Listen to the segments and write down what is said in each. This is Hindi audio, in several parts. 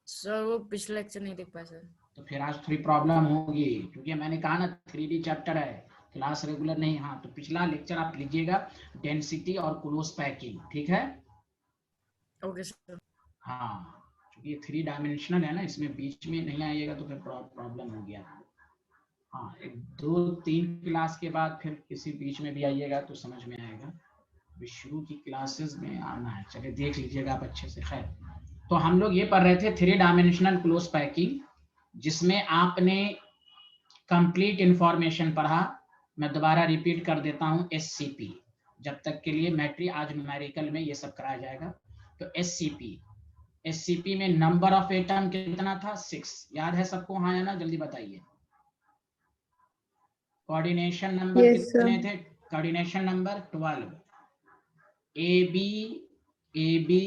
सर वो पिछला लेक्चर नहीं देख पाया सर। तो फिर आज थोड़ी प्रॉब्लम होगी, क्योंकि मैंने कहा ना 3D चैप्टर है, क्लास रेगुलर नहीं। हाँ, तो पिछला लेक्चर आप लीजिएगा, डेंसिटी और क्लोज पैकिंग, ठीक है। Okay sir. हाँ, क्योंकि ये 3 डायमेंशनल है ना, इसमें बीच में नहीं आइएगा तो फिर प्रॉब्लम हो गया। हाँ, एक 2-3 क्लास के बाद फिर किसी बीच में भी आइएगा तो समझ में आएगा। शुरू की क्लासेस में आना है। चलिए देख लीजिएगा आप अच्छे से। खैर, तो हम लोग ये पढ़ रहे थे 3 डायमेंशनल क्लोज पैकिंग, जिसमें आपने कंप्लीट इंफॉर्मेशन पढ़ा। मैं दोबारा रिपीट कर देता हूं, SCP, जब तक के लिए मैट्री, आज न्यूमेरिकल में ये सब कराया जाएगा। तो SCP में नंबर ऑफ एटम कितना था? 6। याद है सबको? हाँ या ना, जल्दी बताइए। Coordination number Yes, sir. कितने थे? Coordination number 12। AB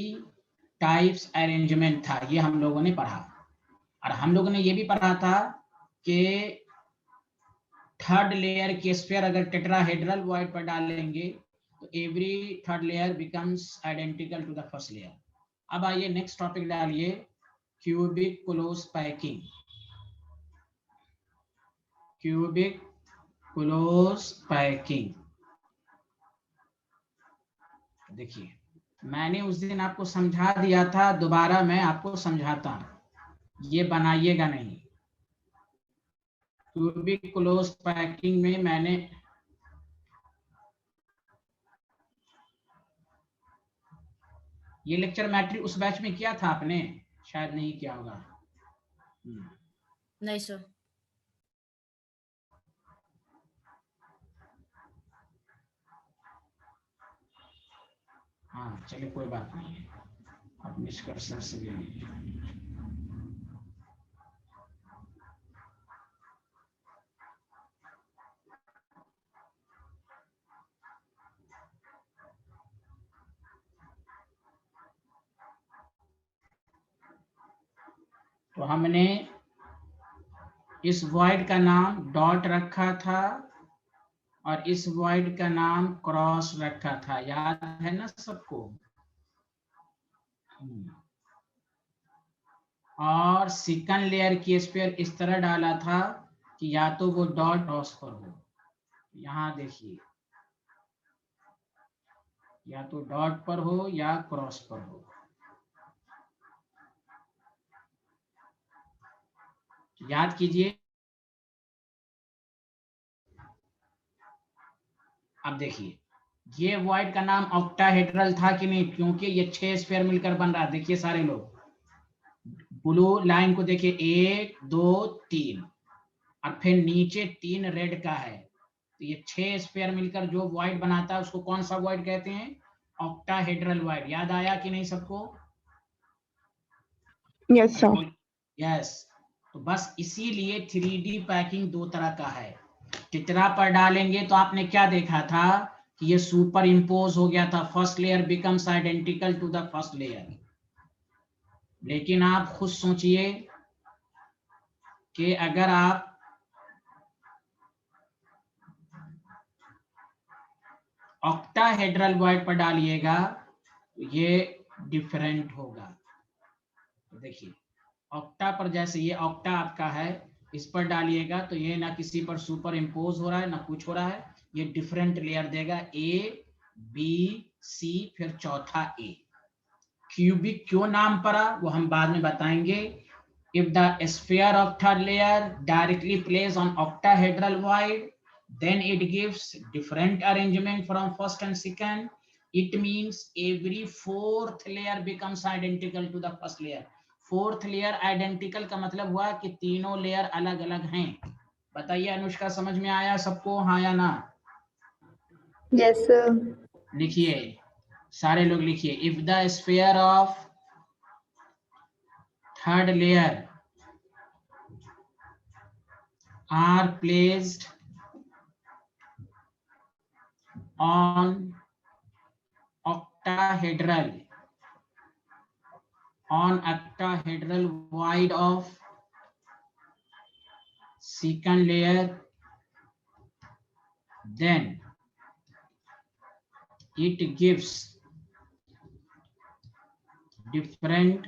types arrangement था, ये हम लोगों ने पढ़ा। और हम लोगों ने ये भी पढ़ा था कि थर्ड लेयर के स्फीयर अगर टेट्राहेड्रल वॉइड पर डालेंगे तो every third layer becomes identical to the first layer. अब आइए नेक्स्ट टॉपिक डालिए, cubic close packing. Cubic close packing. देखिए, मैंने उस दिन आपको समझा दिया था, दोबारा मैं आपको समझाता हूं, ये बनाइएगा नहीं। क्यूबिक क्लोज पैकिंग में मैंने ये लेक्चर मैट्रिक उस बैच में किया था आपने? शायद नहीं किया होगा। नहीं सर। हाँ चलिए, कोई बात नहीं है, आप निष्कर्ष से ले लीजिए। तो हमने इस वॉइड का नाम डॉट रखा था और इस वॉइड का नाम क्रॉस रखा था, याद है ना सबको? और सेकंड लेयर की स्फीयर इस तरह डाला था कि या तो वो डॉट क्रॉस पर हो, यहाँ देखिए, या तो डॉट पर हो या क्रॉस पर हो। याद कीजिए। अब देखिए, ये वॉइड का नाम ऑक्टाहेड्रल था कि नहीं? क्योंकि ये 6 स्फीयर मिलकर बन रहा है। देखिए सारे लोग, ब्लू लाइन को देखिए, 1 2 3, और फिर नीचे 3 रेड का है। तो ये 6 स्फीयर मिलकर जो वॉइड बनाता है उसको कौन सा वॉइड कहते हैं? Octahedral void. याद आया कि नहीं सबको? Yes, sir. यस। तो बस इसीलिए 3D पैकिंग 2 तरह का है। टेट्रा पर डालेंगे तो आपने क्या देखा था कि ये सुपर इम्पोज हो गया था, first layer becomes identical to the first layer. लेकिन आप खुद सोचिए कि अगर आप ऑक्टाहेड्रल वॉइड पर डालिएगा तो ये डिफरेंट होगा। तो देखिए, ऑक्टा पर, जैसे ये ऑक्टा आपका है, इस पर डालिएगा तो ये ना किसी पर सुपर इम्पोज हो रहा है ना कुछ हो रहा है, ये डिफरेंट लेयर देगा, A B C फिर चौथा A। क्यूबिक क्यों नाम पड़ा वो हम बाद में बताएंगे। If the sphere of third layer directly plays on octahedral void, then it gives different arrangement from first and second. It means every fourth layer becomes identical to the first layer. Fourth layer identical का मतलब हुआ कि तीनों लेयर अलग अलग हैं। बताइए अनुष्का, समझ में आया सबको? हाँ या ना? Yes, sir. लिखिए, सारे लोग लिखिए, if the sphere of third layer are placed on octahedral void of second layer, then it gives different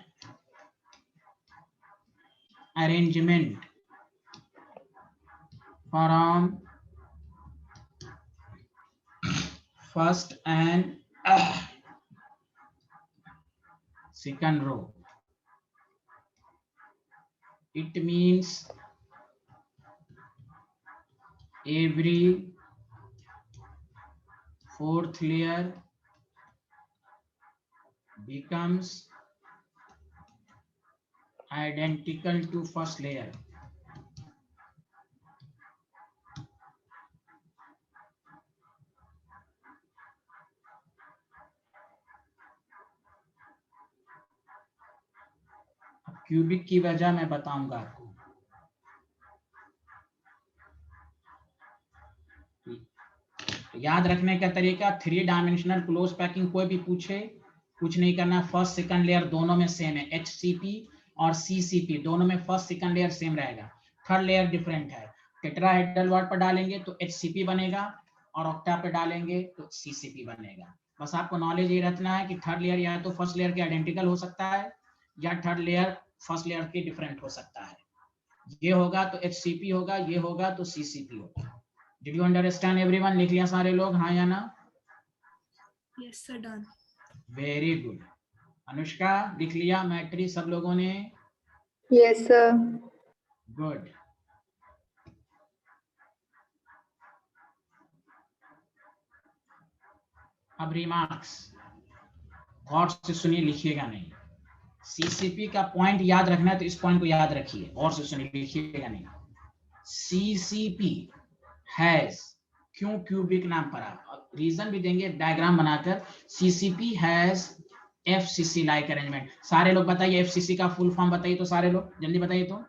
arrangement from first and second row. It means every fourth layer becomes identical to first layer. Cubic की वजह मैं बताऊंगा आपको। याद रखने का तरीका, 3 डायमेंशनल क्लोज पैकिंग कोई भी पूछे कुछ नहीं करना, फर्स्ट सेकंड लेयर दोनों में सेम है, HCP और CCP दोनों में फर्स्ट सेकंड लेयर सेम रहेगा, थर्ड लेयर डिफरेंट है। टेट्राहेड्रल वर्ड पर डालेंगे तो HCP बनेगा और ऑक्टा पे डालेंगे तो CCP बनेगा। बस आपको नॉलेज ये रखना है कि थर्ड लेयर या तो फर्स्ट लेयर के आइडेंटिकल हो सकता है या थर्ड लेयर फर्स्ट लेयर के डिफरेंट हो सकता है। ये होगा तो HCP होगा, ये होगा तो CCP होगा। Did you understand everyone? लिख लिया सारे लोग, हाँ या ना? Yes sir, done. Very good. Anushka लिख लिया मैट्रिक्स सब लोगों ने? Yes, sir. गुड। अब रिमार्क्स गौर से सुनिए, लिखिएगा नहीं। CCP का पॉइंट याद रखना है तो इस पॉइंट को याद रखिए, और से सुनिए, लिखिएगा नहीं। CCP हैज, क्यों क्यूबिक नाम पड़ा, रीजन भी देंगे डायग्राम बनाकर। CCP has FCC like arrangement. सारे लोग बताइए FCC का फुल फॉर्म बताइए तो, सारे लोग जल्दी बताइए तो।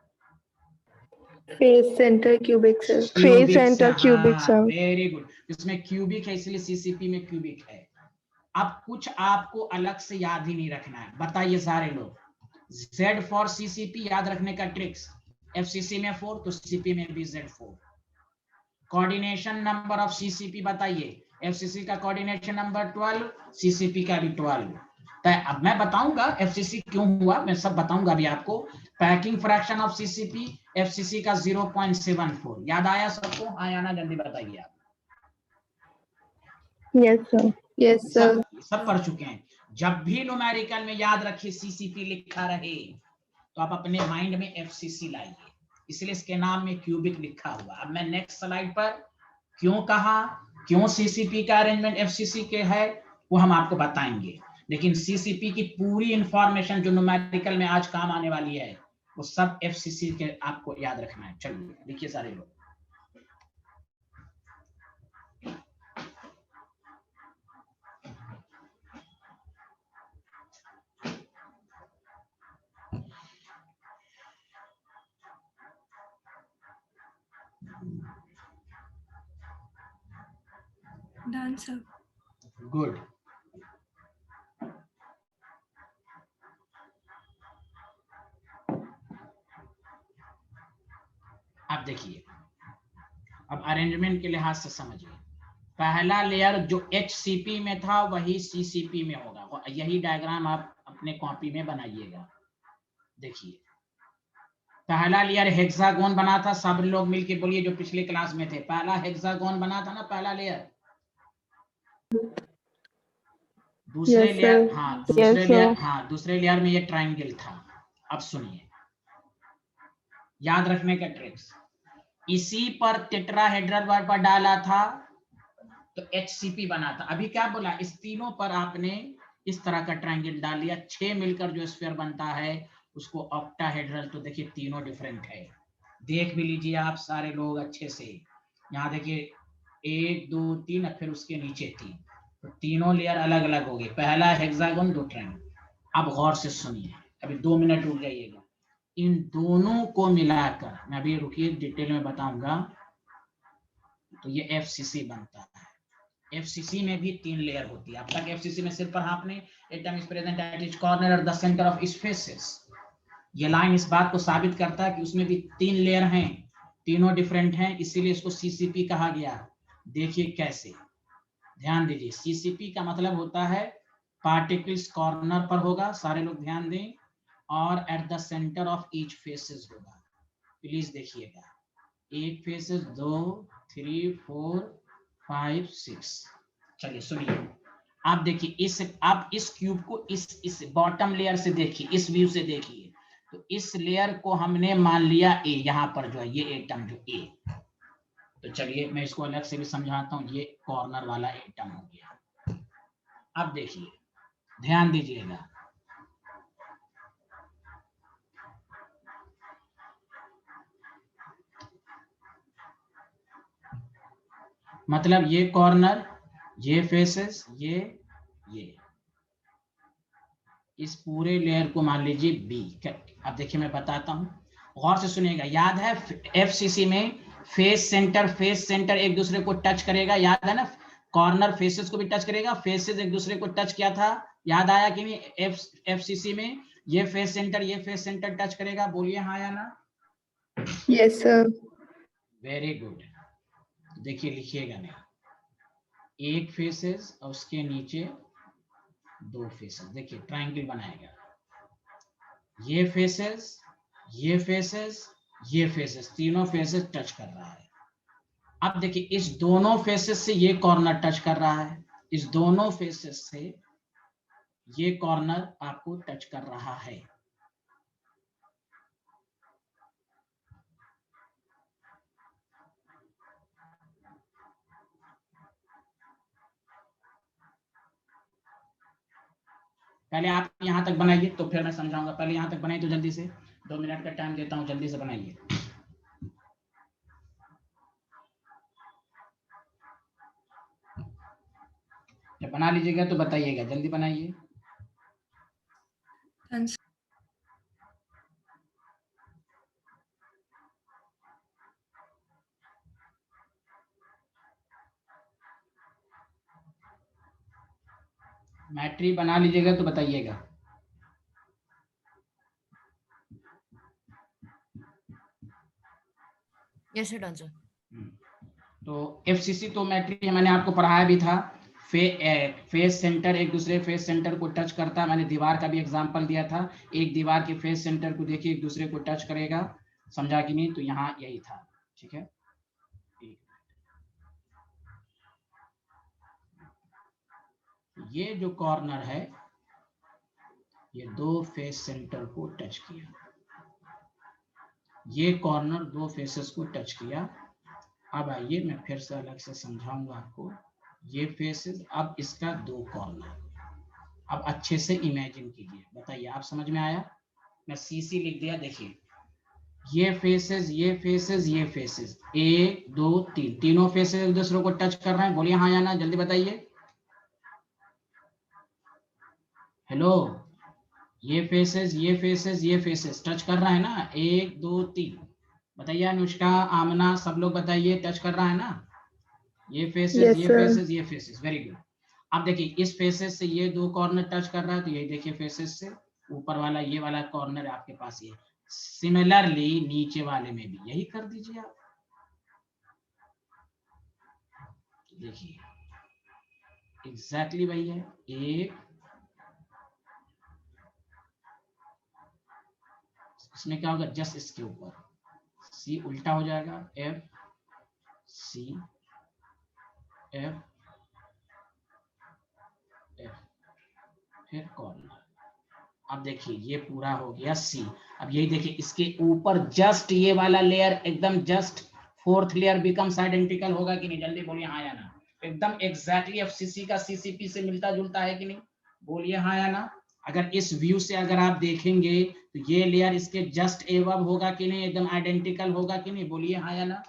Face center cubic, sir. Face center cubic, sir. Very good. इसमें क्यूबिक है इसलिए CCP में क्यूबिक है। अब कुछ आपको अलग से याद ही नहीं रखना है, बताइए सारे लोग। Z फॉर CCP याद रखने का ट्रिक्स, FCC में 4 तो CCP में भी Z4। Coordination number of CCP बताइए, FCC का कोऑर्डिनेशन नंबर 12, CCP का भी 12। तो अब मैं बताऊंगा FCC क्यों हुआ, मैं सब बताऊंगा अभी आपको। Packing fraction of CCP FCC का 0.74, याद आया सबको? हाँ या ना, जल्दी बताइए आप। Yes, sir. Yes, sir. सब पढ़ चुके हैं। जब भी न्यूमेरिकल में याद रखिए CCP लिखा रहे तो आप अपने माइंड में FCC लाइए, इसलिए इसके नाम में क्यूबिक लिखा हुआ। अब मैं नेक्स्ट स्लाइड पर क्यों कहा, क्यों CCP का अरेंजमेंट FCC के है वो हम आपको बताएंगे, लेकिन CCP की पूरी इंफॉर्मेशन जो न्यूमेरिकल में आज काम आने वाली है वो सब FCC के आपको याद रखना है। चलिए लिखिए सारे लोग। Done sir. गुड। अब देखिए, अब अरेंजमेंट के लिहाज से समझिए। पहला लेयर जो HCP में था वही CCP में होगा, यही डायग्राम आप अपने कॉपी में बनाइएगा। देखिए पहला लेयर हेक्सागोन बना था, सब लोग मिलके बोलिए जो पिछले क्लास में थे, पहला हेक्सागोन बना था ना पहला लेयर। दूसरे Yes, लेयर, sir. हाँ Yes, दूसरे लेयर, sir. हाँ दूसरे लेयर में ये ट्रायंगल था। अब सुनिए, याद रखने का ट्रिक्स, इसी पर टेट्राहेड्रल वर्ड पर डाला था तो HCP बना था। अभी क्या बोला, इस तीनों पर आपने इस तरह का ट्रायंगल डाल लिया, 6 मिलकर जो स्फीयर बनता है उसको ऑक्टाहेड्रल। तो देखिए तीनों डिफरेंट है, देख भी लीजिए आप सारे लोग अच्छे से। यहाँ देखिए 1 2 3 और फिर उसके नीचे 3, तो तीनों लेयर अलग अलग हो गए। पहला हेक्सागोन, 2 ट्रायंगल। अब गौर से सुनिए, अभी 2 मिनट रुक जाइएगा। इन दोनों को मिलाकर, मैं अभी रुकिए डिटेल में बताऊंगा, तो ये FCC बनता है। FCC में भी 3 लेयर होती है। अब तक FCC में सिर्फ पढ़ा आपने atom is present at each corner और the centre of each faces. ये लाइन इस बात को साबित करता है कि उसमें भी 3 लेयर हैं, तीनों डिफरेंट हैं, इसीलिए इसको CCP कहा गया। देखिए कैसे, ध्यान दीजिए। CCP का मतलब होता है पार्टिकल्स कॉर्नर पर होगा, सारे लोग ध्यान दें, और at the centre of each faces होगा। प्लीज देखिएगा, 8 फेसेस, 2 3 4 5 6। चलिए सुनिए, आप देखिए आप इस क्यूब को इस बॉटम लेयर से देखिए, इस व्यू से देखिए, तो इस लेयर को हमने मान लिया ए, यहाँ पर जो है ये एटम जो ए। तो चलिए मैं इसको अलग से भी समझाता हूँ, ये कॉर्नर वाला एटम हो गया। अब देखिए, ध्यान दीजिएगा, मतलब ये कॉर्नर, ये फेसेस, ये इस पूरे लेयर को मान लीजिए बी। अब देखिए मैं बताता हूं, गौर से सुनिएगा। याद है एफसीसी में फेस सेंटर एक दूसरे को टच करेगा, याद है ना? कॉर्नर फेसेस को भी टच करेगा, फेसेस एक दूसरे को टच किया था, याद आया कि नहीं? एफसीसी में ये फेस सेंटर टच करेगा, बोलिए हाँ या ना? Yes, sir. Very good. देखिए लिखिएगा नहीं, एक फेसेस और उसके नीचे 2 फेसेस, देखिए ट्रायंगल बनाएगा, ये फेसेस, ये फेसेस, ये फेसेस, तीनों फेसेस टच कर रहा है। अब देखिए इस दोनों फेसेस से ये कॉर्नर टच कर रहा है, इस दोनों फेसेस से ये कॉर्नर आपको टच कर रहा है। पहले आप यहां तक बनाइए तो फिर मैं समझाऊंगा। पहले यहां तक बनाइए तो जल्दी से, 2 मिनट का टाइम देता हूं, जल्दी से बनाइए। जब बना लीजिएगा तो बताइएगा, जल्दी बनाइए। Done, sir. मैट्री बना लीजिएगा तो बताइएगा। Yes, sir, done, sir. तो एफसीसी तो मैट्री मैंने आपको पढ़ाया भी था। फेस सेंटर एक दूसरे फेस सेंटर को टच करता है, मैंने दीवार का भी एग्जांपल दिया था। एक दीवार के फेस सेंटर को देखिए एक दूसरे को टच करेगा, समझा कि नहीं? तो यहाँ यही था, ठीक है। ये जो कॉर्नर है, ये 2 फेस सेंटर को टच किया, ये कॉर्नर 2 फेसेस को टच किया। अब आइए मैं फिर से अलग से समझाऊंगा आपको, ये फेसेस, अब इसका 2 कॉर्नर। अब अच्छे से इमेजिन कीजिए, बताइए आप समझ में आया? मैं सीसी लिख दिया, देखिए ये फेसेस, ये फेसेस, ये फेसेस, 1 2 3, तीनों फेसेस एक दूसरे को टच कर रहे हैं, बोलिए हाँ या ना, जल्दी बताइए। हेलो, ये फेसेस, ये फेसेस, ये फेसेस टच कर रहा है ना? 1 2 3, बताइए अनुष्का, आमना, सब लोग बताइए, टच कर रहा है ना? ये फेसेस, Yes, ये sir. फेसेस, ये फेसेस, वेरी गुड। अब देखिए इस फेसेस से ये 2 कॉर्नर टच कर रहा है, तो ये देखिए फेसेस से ऊपर वाला ये वाला कॉर्नर आपके पास ये। सिमिलरली नीचे वाले में भी यही कर दीजिए आप। देखिए एग्जैक्टली वही है, एक इसमें क्या होगा, जस्ट इसके ऊपर सी उल्टा हो जाएगा, एफ सी एफ एफ, फिर कॉर्नर। अब देखिए ये पूरा हो गया सी। अब यही देखिए इसके ऊपर जस्ट ये वाला लेयर, एकदम just 4th layer becomes identical होगा कि नहीं? जल्दी बोलिए हाँ या ना। एकदम एग्जैक्टली एफसीसी का सीसीपी से मिलता जुलता है कि नहीं? बोलिए हाँ या ना। अगर इस व्यू से अगर आप देखेंगे तो ये लेयर इसके जस्ट एबव होगा कि नहीं? एकदम आइडेंटिकल होगा कि नहीं? बोलिए हाँ या ना।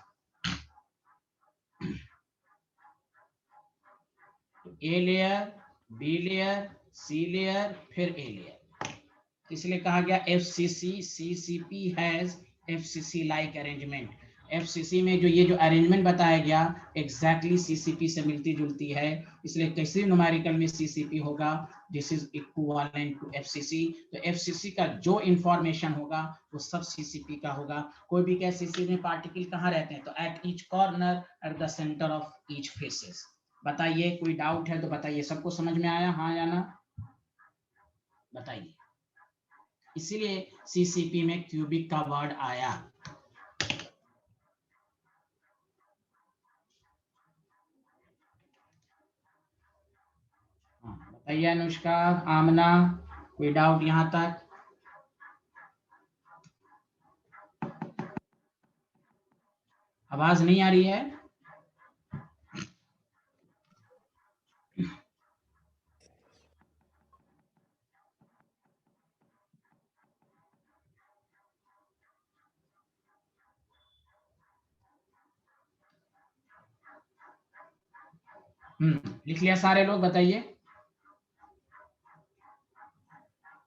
तो A layer, B layer, C layer, फिर ए लेयर, इसलिए कहा गया FCC CCP has FCC like arrangement. FCC में जो ये जो अरेंजमेंट बताया गया एग्जैक्टली सीसीपी से मिलती जुलती है, इसलिए किसी न्यूमेरिकल में सीसीपी होगा this is equivalent to FCC. तो एफसीसी का जो इंफॉर्मेशन होगा वो सब सीसीपी का होगा। कोई भी क्या सीसी में पार्टिकल कहाँ रहते हैं? तो at each corner, at the centre of each faces. बताइए, कोई डाउट है तो बताइए, सबको समझ में आया हाँ या ना? बताइए। इसीलिए सीसीपी में क्यूबिक का वर्ड आया। बताइए अनुष्का, आमना, कोई डाउट यहाँ तक? आवाज नहीं आ रही है? लिख लिया सारे लोग? बताइए।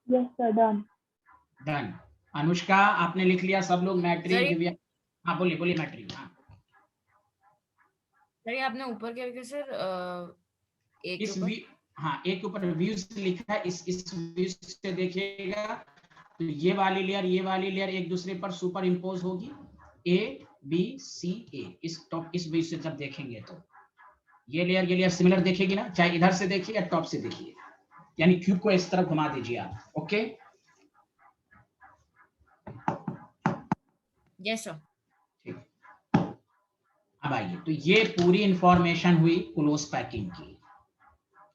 Yes, sir. Done. Done. Anushka आपने लिख लिया? सब लोग? मैट्री, सर दिव्या? हाँ बोलिए बोलिए मैट्री। हाँ, सर आपने ऊपर क्या लिखा सर? एक के इस ऊपर? हाँ, एक के ऊपर व्यूज लिखा है। इस व्यू से देखिएगा तो ये वाली लेयर एक दूसरे पर सुपर इम्पोज होगी। ए बी सी ए, इस व्यू से जब देखेंगे तो ये लेयर सिमिलर देखेगी ना, चाहे इधर से देखिए या टॉप से देखिए, यानी क्यूब को इस तरफ घुमा दीजिए आप। Okay, yes sir. ठीक। अब आइए, तो ये पूरी इंफॉर्मेशन हुई क्लोज पैकिंग की।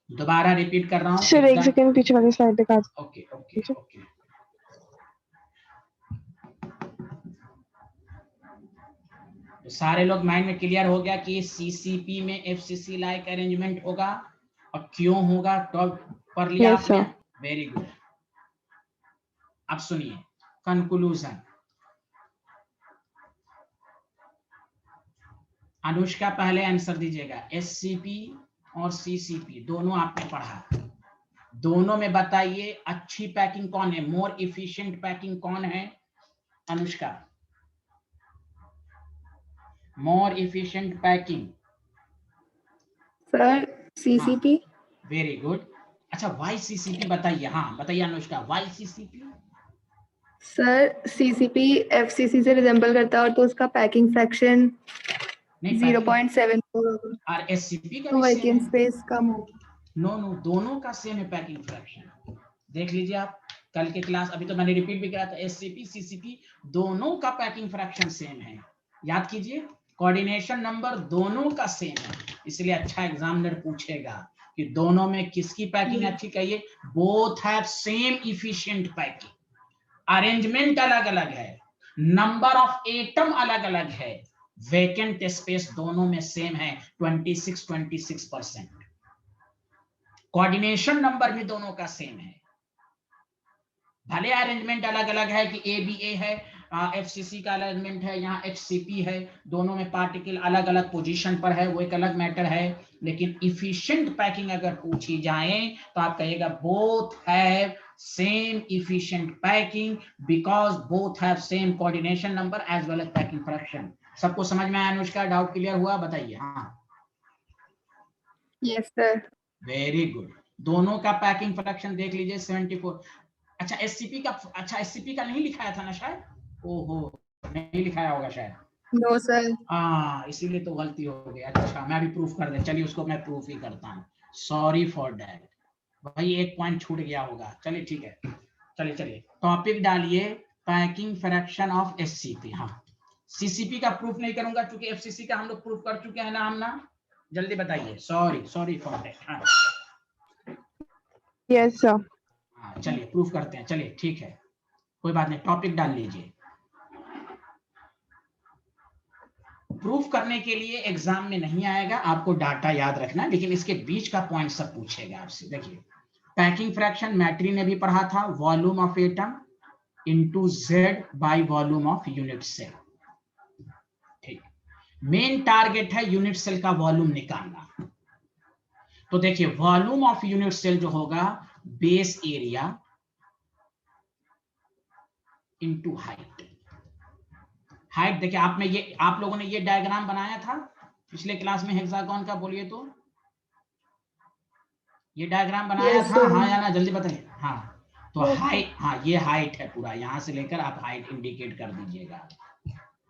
दोबारा रिपीट कर रहा हूँ। सर एक सेकंड पीछे वाली स्लाइड दिखा ओके ओके ओके। तो सारे लोग माइंड में क्लियर हो गया कि सीसीपी में एफसीसी लाइक अरेंजमेंट होगा, और क्यों होगा टॉप पर लिया Yes, आपने? sir. Very good. अब सुनिए कंक्लूजन। अनुष्का पहले आंसर दीजिएगा। एससीपी और सीसीपी दोनों आपने पढ़ा, दोनों में बताइए अच्छी पैकिंग कौन है, मोर इफिशिएंट पैकिंग कौन है? Anushka, more efficient packing? Sir, CCP. Very good. अच्छा, वाई सीसीपी बताइए। हाँ बताइए Anushka, why CCP? Sir CCP FCC से रिजेंबल करता है और तो उसका पैकिंग फ्रैक्शन नहीं, 0.74 होगा। और एससीपी का तो भी सेम वैकेंट है। स्पेस कम होगा। नो, दोनों का सेम है पैकिंग फ्रैक्शन। देख लीजिए आप कल के क्लास, अभी तो मैंने रिपीट भी किया था, एससीपी सीसीपी दोनों का पैकिंग फ्रैक्शन सेम है। याद कीजिए, कोऑर्डिनेशन नंबर दोनों का सेम है, इसलिए अच्छा एग्जामिनर पूछेगा कि दोनों में किसकी पैकिंग अच्छी? कहिए both have same efficient packing. Arrangement अलग अलग है, नंबर ऑफ एटम अलग अलग है, वैकेंट स्पेस दोनों में सेम है 26%। कोऑर्डिनेशन नंबर भी दोनों का सेम है, भले अरेंजमेंट अलग अलग है कि ए बी ए है, एफसीसी का अरेंजमेंट है, यहाँ एचसीपी है, दोनों में पार्टिकल अलग अलग पोजीशन पर है, वो एक अलग मैटर है। लेकिन इफिशिएंट पैकिंग अगर पूछी जाए तो आप कहिएगा both have same efficient packing because both have same coordination number as well as packing fraction. सबको समझ में आया अनुष्का? डाउट क्लियर हुआ? बताइए। हाँ Yes, sir. Very good. दोनों का पैकिंग फ्रैक्शन देख लीजिए 74। अच्छा एससीपी का, अच्छा एससीपी का नहीं लिखाया था ना शायद? ओहो, नहीं लिखाया होगा शायद। No, sir. हाँ, इसीलिए तो गलती हो गई। अच्छा, मैं भी प्रूफ कर दे, चलिए उसको मैं प्रूफ ही करता हूँ। सॉरी फॉर दैट भाई, एक पॉइंट छूट गया होगा। चलिए ठीक है, चलिए टॉपिक डालिए पैकिंग फ्रैक्शन ऑफ एससीपी। हाँ, सीसीपी का प्रूफ नहीं करूंगा क्योंकि एफसीसी का हम लोग प्रूफ कर चुके हैं ना। हम ना जल्दी बताइए। Sorry for that. हाँ Yes, sir. हाँ, चलिए प्रूफ करते हैं। चलिए ठीक है, कोई बात नहीं, टॉपिक डाल लीजिए। प्रूफ करने के लिए एग्जाम में नहीं आएगा, आपको डाटा याद रखना, लेकिन इसके बीच का पॉइंट सब पूछेगा आपसे। देखिए पैकिंग फ्रैक्शन मैट्री ने भी पढ़ा था, volume of atom into Z by volume of unit cell. ठीक, मेन टारगेट है यूनिट सेल का वॉल्यूम निकालना। तो देखिए वॉल्यूम ऑफ यूनिट सेल जो होगा base area into height. Height देखिए आप लोगों ने ये डायग्राम बनाया था पिछले क्लास में हेक्सागोन का, बोलिए तो ये डायग्राम बनाया Yes, था? sir. हाँ या ना, जल्दी बताइए। हाँ, तो हाइट, हाँ ये हाइट है पूरा, यहां से लेकर आप हाइट इंडिकेट कर दीजिएगा।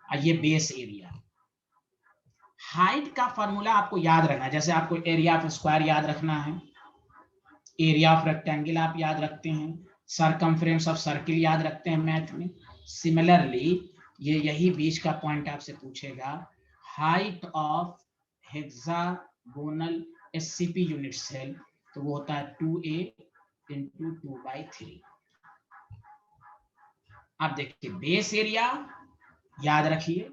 और ये बेस एरिया। हाइट का फॉर्मूला आपको याद रखना है, जैसे आपको एरिया ऑफ स्क्वायर याद रखना है, एरिया ऑफ रेक्टेंगल आप याद रखते हैं, सरकमफ्रेंस ऑफ सर्किल याद रखते हैं मैथ में। सिमिलरली ये यही बीच का पॉइंट आपसे पूछेगा, height of hexagonal SCP unit cell तो वो होता है 2a इंटू 2/3। अब देखिए बेस एरिया याद रखिए,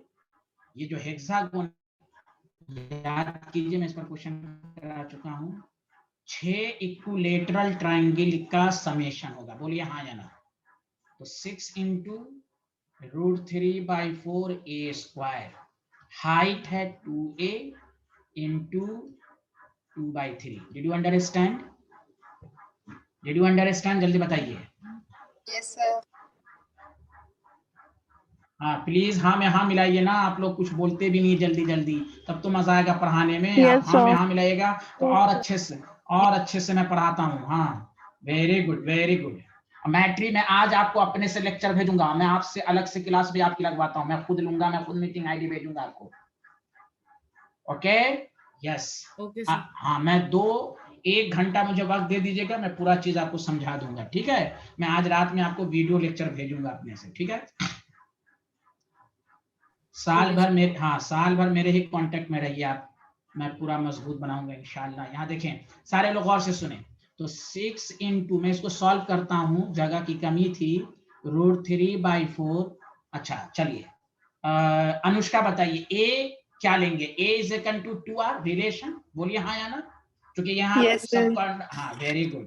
ये जो हेक्सागोन याद कीजिए, मैं इस पर क्वेश्चन करा चुका हूं, 6 इक्विलेटरल ट्राइंगल का समेशन होगा। बोलिए हाँ या ना। तो 6 इंटू √3/4 a स्क्वायर, हाइट है 2a into 2/3। Did you understand? Did you understand? जल्दी बताइए। Yes sir. हाँ प्लीज हाँ में हाँ मिलाइए ना, आप लोग कुछ बोलते भी नहीं जल्दी जल्दी, तब तो मजा आएगा पढ़ाने में। आप Yes, हाँ में sir. हाँ मिलाइएगा तो और अच्छे से मैं पढ़ाता हूँ। हाँ वेरी गुड वेरी गुड। मैट्री में आज आपको अपने से लेक्चर भेजूंगा, मैं आपसे अलग से क्लास भी आपकी लगवाता हूँ, मैं खुद लूंगा, मैं खुद मीटिंग आईडी भेजूंगा आपको। Okay yes. Okay sir. हाँ मैं 1 घंटा मुझे वक्त दे दीजिएगा, मैं पूरा चीज आपको समझा दूंगा, ठीक है। मैं आज रात में आपको वीडियो लेक्चर भेजूंगा अपने से, ठीक है। साल भर मेरे ही कांटेक्ट में रहिए आप, मैं पूरा मजबूत बनाऊंगा इंशाल्लाह। यहाँ देखें सारे लोग गौर से सुने। तो 6 इंटू, मैं इसको सॉल्व करता हूँ, जगह की कमी थी, √3/4। अच्छा चलिए अनुष्का बताइए ए क्या लेंगे? A is equal to 2r relation, बोलिए हाँ या ना, क्योंकि यहाँ Yes, sir. सब हाँ वेरी गुड।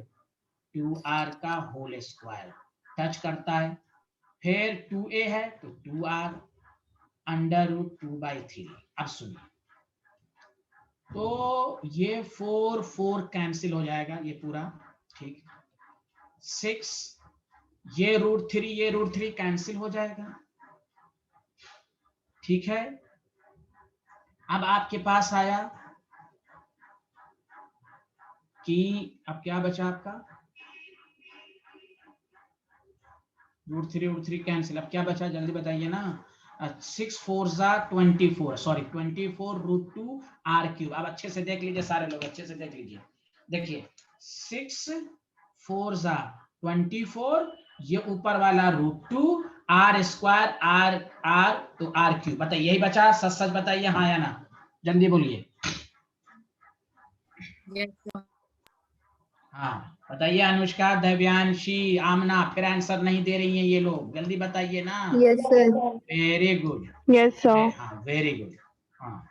2r का होल स्क्वायर टच करता है, फिर 2a है तो 2r √2/3। अब सुनिए, तो ये 4 कैंसिल हो जाएगा ये पूरा, ठीक। 6 ये √3 कैंसिल हो जाएगा, ठीक है। अब आपके पास आया कि अब क्या बचा आपका, √3 कैंसिल, अब क्या बचा जल्दी बताइए ना। 6 4 24, सॉरी 24 √2r³। अब अच्छे से देख लीजिए सारे लोग, अच्छे से देख लीजिए। देखिए 6 4 24, ये ऊपर वाला √2r² r तो r³। बताइए यही बचा, सच सच बताइए हाँ या ना, जल्दी बोलिए। Yes sir. हाँ बताइए अनुष्का, देव्यांशी, आमना, फिर आंसर नहीं दे रही हैं ये लोग, जल्दी बताइए ना। Yes, sir. Very good. Yes, sir. हाँ वेरी गुड। हाँ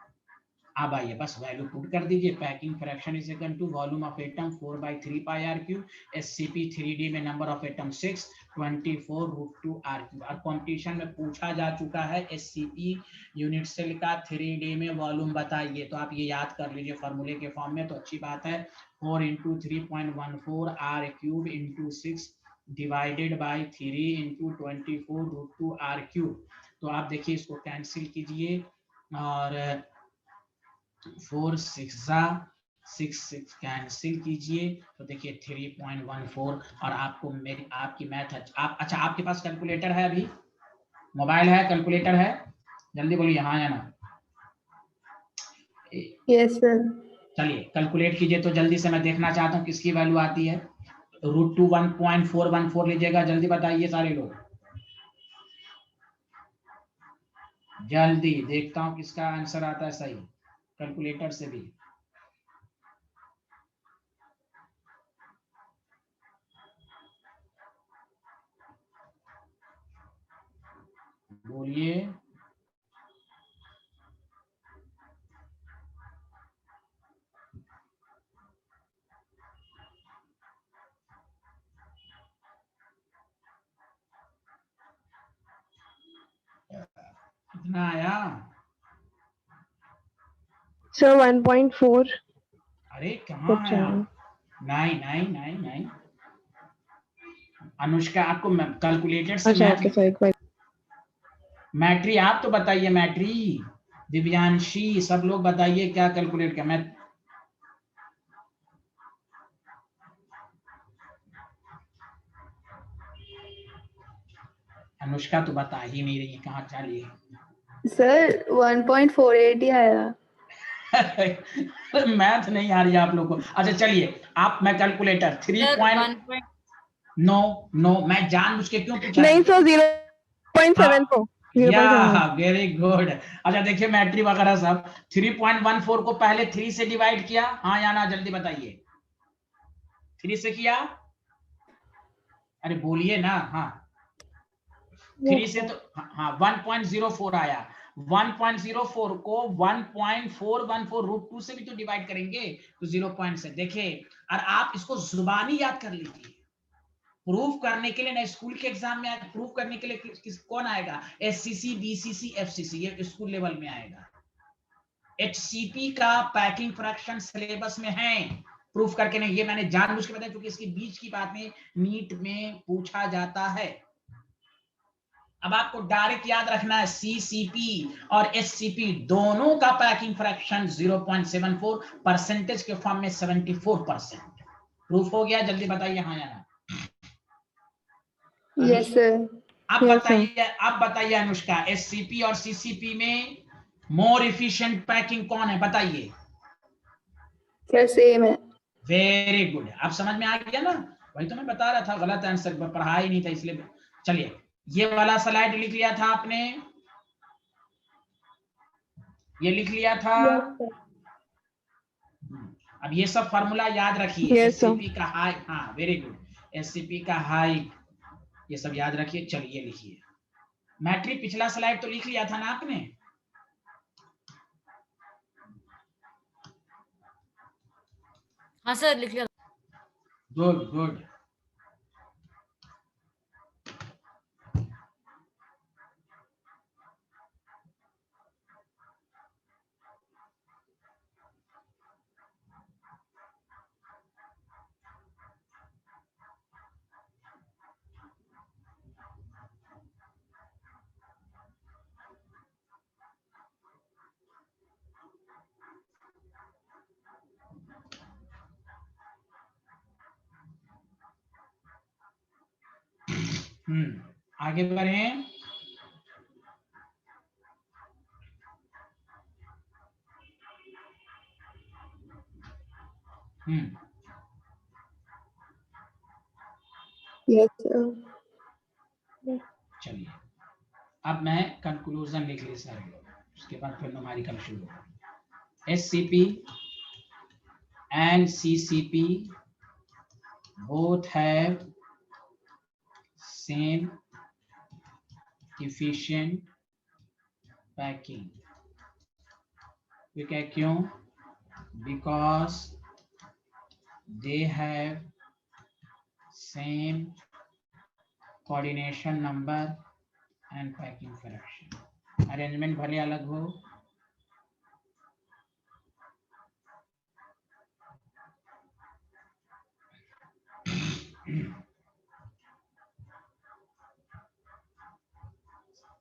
अब आइए बस वैल्यू पुट कर दीजिए। Packing fraction is equal to volume of atom 4/3 πr³। SCP 3D में नंबर ऑफ एटम 6, 24 √2r³। और कंपटीशन में पूछा जा चुका है SCP यूनिट सेल का 3D में वॉल्यूम बताइए, तो आप ये याद कर लीजिए फॉर्मूले के फॉर्म में, तो अच्छी बात है। 4 × 3.14 r³ × 6 डिवाइडेड बाई 3 × 24 √2r³। तो आप देखिए इसको कैंसिल कीजिए, और 4 6 कैंसिल कीजिए, तो देखिए 3.14। और आपको आपकी मैथ अच्छा आपके पास कैलकुलेटर है, अभी मोबाइल है, कैलकुलेटर है, जल्दी बोलिए हाँ या ना। Yes, sir. चलिए कैलकुलेट कीजिए, तो जल्दी से मैं देखना चाहता हूँ किसकी वैल्यू आती है। √2 1.414 लीजिएगा, जल्दी बताइए सारे लोग, जल्दी देखता हूँ किसका आंसर आता है सही कैलकुलेटर से भी। बोलिए कितना आया? Sir, 1.4. अरे कहाँ आया? 9 अनुष्का आपको कैलकुलेटर से मैट्री आप तो बताइए, मैट्री, दिव्यांशी, सब लोग बताइए क्या कैलकुलेट किया। मैं अनुष्का तो बता ही नहीं रही है, कहाँ चली है। Sir, 1.48 ही आया। मैथ नहीं आ रही है आप लोग को। अच्छा चलिए आप, मैं कैलकुलेटर 3. नो मैं जानबूझ के क्यों पूछा? नहीं सर, 0.74। या वेरी गुड। अच्छा देखिए मैट्री वगैरह सब 3.14 को पहले 3 से डिवाइड किया, हाँ या ना, जल्दी बताइए। 3 से किया, अरे बोलिए ना, हाँ 3 से तो हाँ 1.04 आया। 1.04 को 1.414 रूट 2 से भी तो डिवाइड करेंगे तो 0 पॉइंट से। देखिए, और आप इसको जुबानी याद कर लीजिए। प्रूफ करने के लिए ना स्कूल के एग्जाम में प्रूफ करने के लिए कौन आएगा, एससीसी, बीसीसी, एफसीसी, ये स्कूल लेवल में आएगा। एचसीपी का पैकिंग फ्रैक्शन सिलेबस में है, प्रूफ करके नहीं। ये मैंने जानबूझ के बताया क्योंकि इसके बीच की बात में नीट में पूछा जाता है। अब आपको डायरेक्ट याद रखना है सीसीपी और एससीपी दोनों का पैकिंग फ्रैक्शन 0.74, परसेंटेज के फॉर्म में 74%। प्रूफ हो गया? जल्दी बताइए हाँ या ना। Yes sir. अब बताइए अनुष्का, एससीपी और सीसीपी में मोर एफिशिएंट पैकिंग कौन है, बताइए। सर सेम है। वेरी गुड, अब समझ में आ गया ना। वही तो मैं बता रहा था, गलत आंसर पढ़ा ही नहीं था इसलिए। चलिए, ये वाला स्लाइड लिख लिया था आपने, ये लिख लिया था। अब ये सब फार्मूला याद रखिए। एससीपी का हाई, हाँ वेरी गुड, एससीपी का हाई, ये सब याद रखिए। चलिए लिखिए, मैट्रिक पिछला स्लाइड तो लिख लिया था ना आपने। हाँ सर लिख लिया। Good good. आगे बढ़ें। Yes sir. चलिए, अब मैं कंक्लूजन लिख ली सर, उसके बाद फिर न्यूमेरिकल शुरू होगा। SCP and CCP both have same efficient packing। क्यों? Because they have same coordination number and packing fraction। Arrangement भले अलग हो,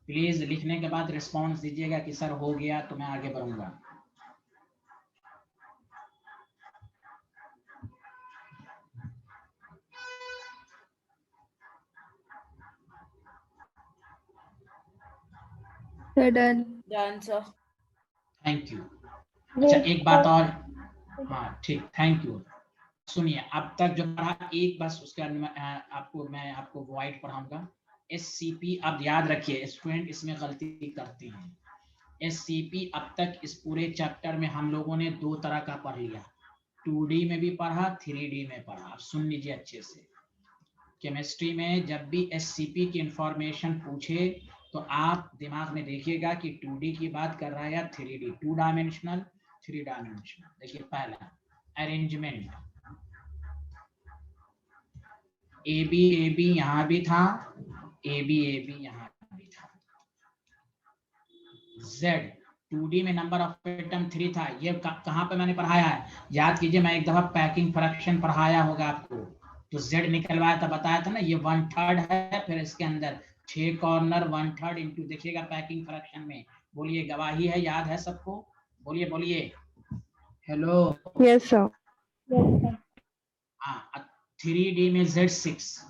प्लीज लिखने के बाद रिस्पॉन्स दीजिएगा कि सर हो गया, तो मैं आगे बढ़ूंगा। Done. Done sir. Thank you. अच्छा एक बात और, हाँ ठीक, थैंक यू। सुनिए, अब तक जो पढ़ा एक बस उसके बाद मैं आपको वाइट पढ़ाऊंगा। एससीपी, अब याद रखिए स्टूडेंट इसमें गलती करते हैं। एससीपी अब तक इस पूरे चैप्टर में हम लोगों ने 2 तरह का पढ़ लिया, 2D में भी पढ़ा, 3D में पढ़ा। आप सुन लीजिए अच्छे से। केमिस्ट्री में जब भी एससीपी की इंफॉर्मेशन पूछे तो आप दिमाग में देखिएगा कि 2D की बात कर रहा है या 3D, 2 डायमेंशनल, 3 डायमेंशनल। देखिए पहला अरेंजमेंट, ए बी यहां भी था, ए बी यहां भी था। Z 2D में नंबर ऑफ एटम 3 था। ये कहां पे मैंने पढ़ाया है, याद कीजिए, मैं एक दफा पैकिंग फ्रैक्शन पढ़ाया होगा आपको, तो Z निकलवाया था, बताया था ना, ये 1/3 है। फिर इसके अंदर 6 कॉर्नर 1/3 इंटू, देखिएगा पैकिंग फ्रैक्शन में। बोलिए, गवाही है, याद है सबको? बोलिए बोलिए, हेलो। Yes sir. हाँ, 3D में Z 6,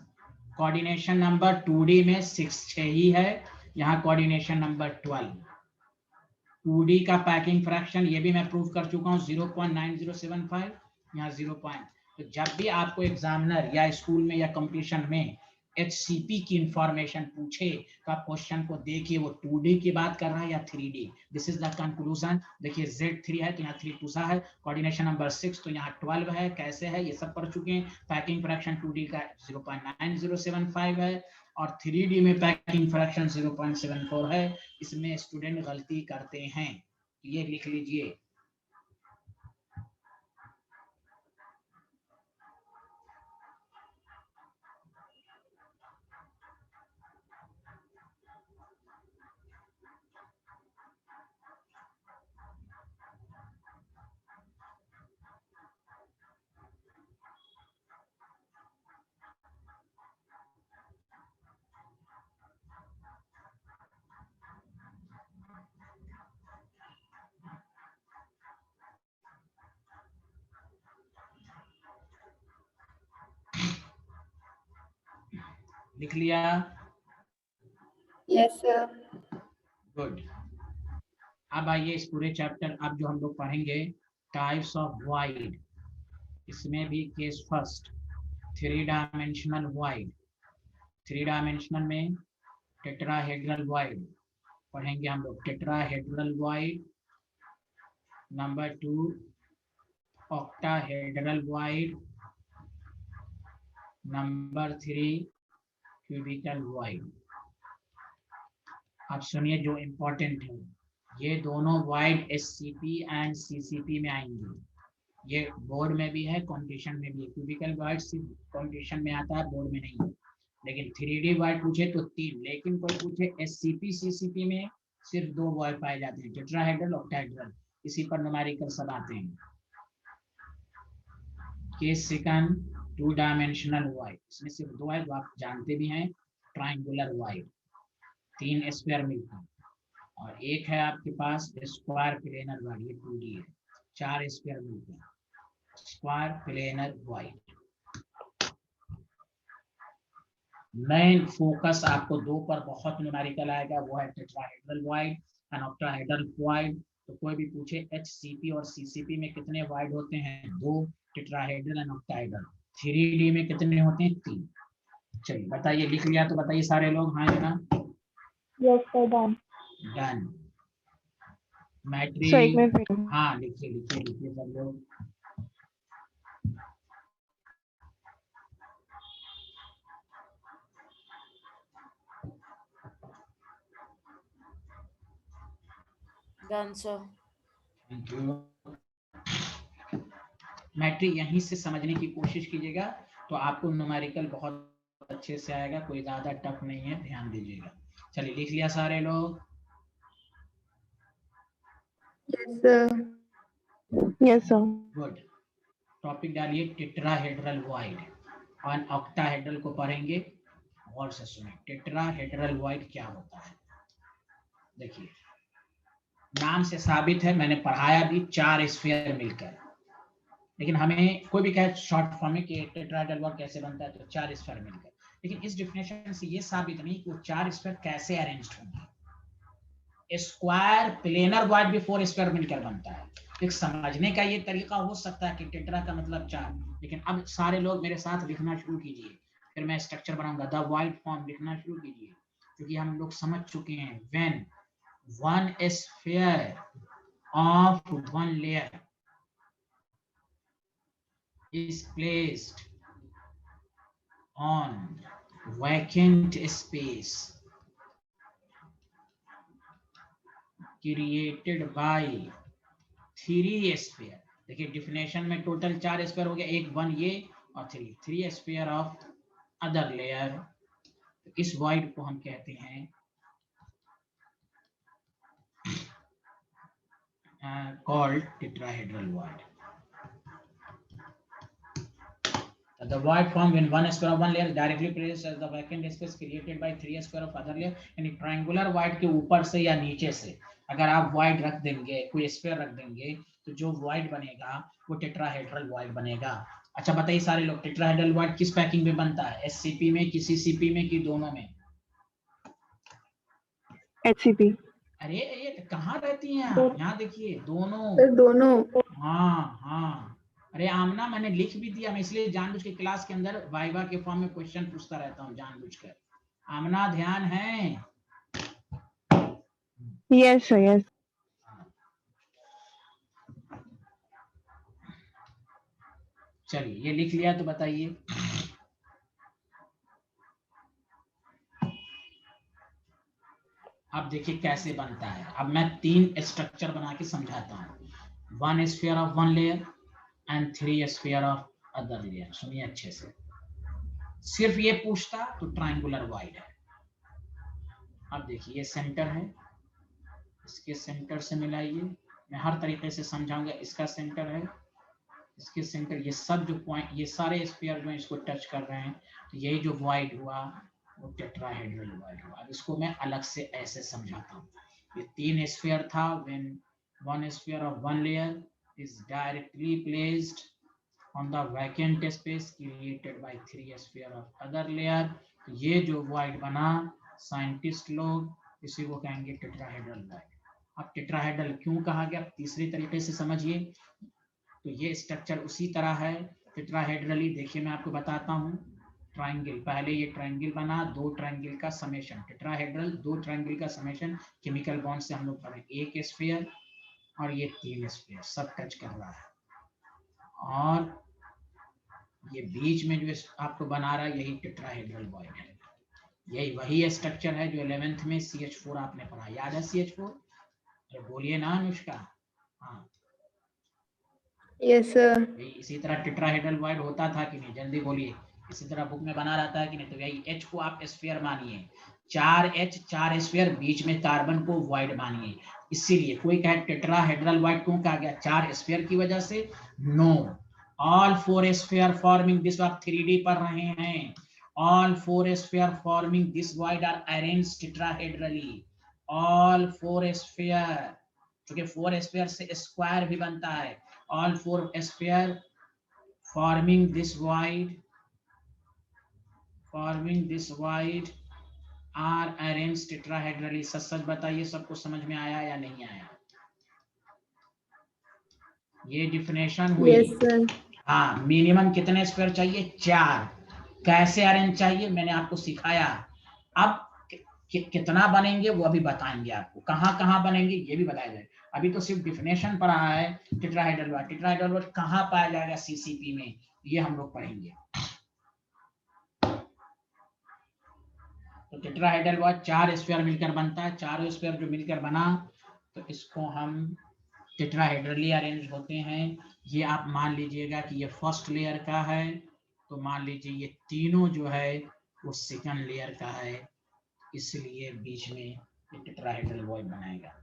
कोऑर्डिनेशन नंबर 2D में 6 ही है, यहाँ कोऑर्डिनेशन नंबर 12। 2D का पैकिंग फ्रैक्शन ये भी मैं प्रूव कर चुका हूँ, 0.9075, यहाँ 0. तो जब भी आपको एग्जामिनर या स्कूल में या कंपटीशन में HCP की इंफॉर्मेशन पूछे तो आप क्वेश्चन को देखिए वो 2D की बात कर रहा है या 3D। This is the conclusion. देखिए Z3 है तो यहाँ 3 पूछा है, कोऑर्डिनेशन नंबर 6 तो यहाँ 12 है, कैसे है ये सब पढ़ चुके हैं। पैकिंग फ्रैक्शन 2D का 0.9075 है और 3D में पैकिंग फ्रैक्शन 0.74 है। इसमें स्टूडेंट गलती करते हैं, ये लिख लीजिए। लिख लिया? Yes sir. गुड। अब आइए इस पूरे चैप्टर, अब जो हम लोग पढ़ेंगे टाइप्स ऑफ वॉइड, इसमें भी case first 3 dimensional void. 3 dimensional में टेट्राहेड्रल वॉइड पढ़ेंगे हम लोग, tetrahedral void. Number 2 octahedral void. Number 3 cubical void. आप सुनिए जो इम्पोर्टेंट है, ये दोनों वाइड SCP एंड CCP में आएंगे। ये बोर्ड में भी है, कंपटीशन में भी है। क्यूबिकल वाइड सिर्फ कंपटीशन में आता है, बोर्ड में नहीं है। लेकिन 3D वाइड पूछे तो 3, लेकिन कोई पूछे SCP CCP में सिर्फ 2 वाइड पाए जाते हैं, टेट्राहेड्रल ऑक्टाहेड्रल। इसी पर न्यूमेरिकल सब आते हैं। केस सेकंड 2 डायमेंशनल वाइड, इसमें सिर्फ 2 है जो आप जानते भी हैं, ट्राइंगुलर वाइड, 3 स्क्वायर मिलता है। और एक है आपके पास स्क्वायर प्लेनर वाइड, ये 2D है, 4 स्क्वायर मिलते हैं, square planar wide. Main focus आपको 2 पर बहुत न्यूमेरिकल आएगा, वो है tetrahedral void and octahedral wide. तो कोई भी पूछे HCP और CCP में कितने वाइड होते हैं, 2, टेट्राहेड्रल एंड ऑक्टाहेड्रल। 3D में कितने होते हैं, 3। चलिए बताइए, लिख लिया तो बताइए सारे लोग हाँ या ना? Yes sir, done. Done. Sir एक मैट्रिक, मिनट। हाँ लिखिए लिखिए लिखिए सब लोग। Done sir. Thank you. मैट्रिक यहीं से समझने की कोशिश कीजिएगा तो आपको न्यूमेरिकल बहुत अच्छे से आएगा, कोई ज्यादा टफ नहीं है, ध्यान दीजिएगा। चलिए लिख लिया सारे लोग? Yes sir. Yes sir. Good. Topic डालिए टेट्राहेड्रल वाइड और ऑक्टाहेड्रल को पढ़ेंगे। गौर से सुने, टेट्राहेड्रल वाइड क्या होता है। देखिए नाम से साबित है, मैंने पढ़ाया भी, 4 स्फीयर मिलकर। लेकिन हमें कोई भी कहे शॉर्ट फॉर्म में कि टेट्राहेड्रल वाइड कैसे बनता है, तो 4 स्फीयर मिलकर। लेकिन इस डेफिनेशन से ये साबित नहीं कि वो 4 स्फीयर कैसे अरेंज्ड होंगे। स्क्वायर प्लेनर वाइड भी 4 स्क्वायर मिलकर बनता है। एक समझने का ये तरीका हो सकता है कि टेट्रा का मतलब 4, लेकिन अब सारे लोग मेरे साथ लिखना शुरू कीजिए, फिर मैं स्ट्रक्चर बनाऊंगा। द वाइड फॉर्म लिखना शुरू कीजिए, क्योंकि हम लोग समझ चुके हैं when one sphere of one layer is placed on vacant space created by 3 sphere। देखिए डिफिनेशन में टोटल 4 स्फीयर हो गया, एक 1 ये और 3 स्फीयर ऑफ अदर लेयर। इस वाइड को हम कहते हैं called tetrahedral void. The void formed when one sphere of one layer is directly placed as the vacant space created by 3 sphere of other layer। यानी triangular void के ऊपर से या नीचे से अगर आप void रख देंगे, कोई sphere रख देंगे, तो जो void बनेगा वो tetrahedral void बनेगा। अच्छा बताइए सारे लोग, tetrahedral void किस पैकिंग में बनता है, SCP में कि CCP में कि दोनों में? HCP। अरे ये कहाँ रहती हैं आप, यहाँ देखिए दोनों। सर दोनों। हाँ हाँ, अरे आमना मैंने लिख भी दिया, मैं इसलिए जानबूझ के क्लास के अंदर वाइवा के फॉर्म में क्वेश्चन पूछता रहता हूँ जानबूझकर। आमना ध्यान है? Yes sir yes. चलिए ये लिख लिया तो बताइए। अब देखिए कैसे बनता है। अब मैं 3 स्ट्रक्चर बना के समझाता हूँ। 1 sphere of 1 layer and 3 sphere of other layer. सुनिए अच्छे से। सिर्फ ये पूछता तो ट्रायंगुलर वाइड है। अब देखिए ये सेंटर है, इसके सेंटर से मिलाइए। मैं हर तरीके से समझाऊंगा। इसका सेंटर है, इसके सेंटर, ये सब जो पॉइंट, ये सारे स्फीयर जो इसको टच कर रहे हैं, तो यही जो वाइड हुआ वो टेट्राहेड्रल वाइड हुआ। अब इसको मैं अलग से ऐसे समझाता हूँ। ये 3 स्फीयर था। When 1 sphere of 1 layer is directly placed on the vacant space created by 3 sphere of other layer, तो ये जो वाइड बना, साइंटिस्ट लोग इसी को कहेंगे टेट्राहेड्रल वाइड। अब टेट्राहेड्रल क्यों कहा गया, तीसरी तरीके से समझिए। तो ये स्ट्रक्चर उसी तरह है टेट्राहेड्रली। देखिए मैं आपको बताता हूँ। ट्रायंगल, पहले ये ट्रायंगल बना, 2 ट्रायंगल का समेशन। टेट्राहेड्रल 2 ट्रायंगल का समेशन। केमिकल बॉन्ड से हम लोग पढ़े। 1 स्फीयर और ये 3 स्फीयर सब टच कर रहा है, और ये बीच में जो आपको बना रहा है यही टेट्राहेड्रल वाइड है। यही वही स्ट्रक्चर है जो 11th में CH4 आपने पढ़ा, याद है CH4? अरे बोलिए ना अनुष्का। हाँ यस सर। इसी तरह टेट्राहेड्रल वाइड होता था कि नहीं, जल्दी बोलिए। इसी तरह बुक में बना रहता है कि नहीं? तो यही H को आप स्फीयर मानिए, 4H 4 स्फीयर, बीच में कार्बन को वाइड मानिए। इसीलिए कोई कहे टेट्राहेड्रल वाइड क्यों कहा गया, 4 स्फीयर की वजह से? No, all 4 sphere forming this, आप 3D पढ़ रहे हैं। all 4 sphere forming this void are arranged tetrahedrally। all 4 sphere, क्योंकि 4 sphere से स्क्वायर भी बनता है। all 4 sphere forming this void are arranged tetrahedrally। सच सच बताइए, सबको समझ में आया या नहीं आया? ये डिफिनेशन हुई। Yes sir. हाँ, मिनिमम कितने स्क्वायर चाहिए? 4। कैसे अरेंज चाहिए मैंने आपको सिखाया। अब कितना बनेंगे वो अभी बताएंगे आपको, कहाँ कहाँ बनेंगे ये भी बताया जाएगा। अभी तो सिर्फ डिफिनेशन पढ़ा है टेट्राहेड्रल वाइड। टेट्राहेड्रल वाइड कहाँ पाया जाएगा सीसीपी में, ये हम लोग पढ़ेंगे। तो टेट्राहेड्रल वाइड 4 स्क्वायर मिलकर बनता है। 4 स्क्वायर जो मिलकर बना तो इसको हम टेट्राहेड्रली अरेंज होते हैं। ये आप मान लीजिएगा कि ये फर्स्ट लेयर का है, तो मान लीजिए ये तीनों जो है वो सेकंड लेयर का है, इसलिए बीच में ये टेट्राहेड्रल वॉइड बनाएगा।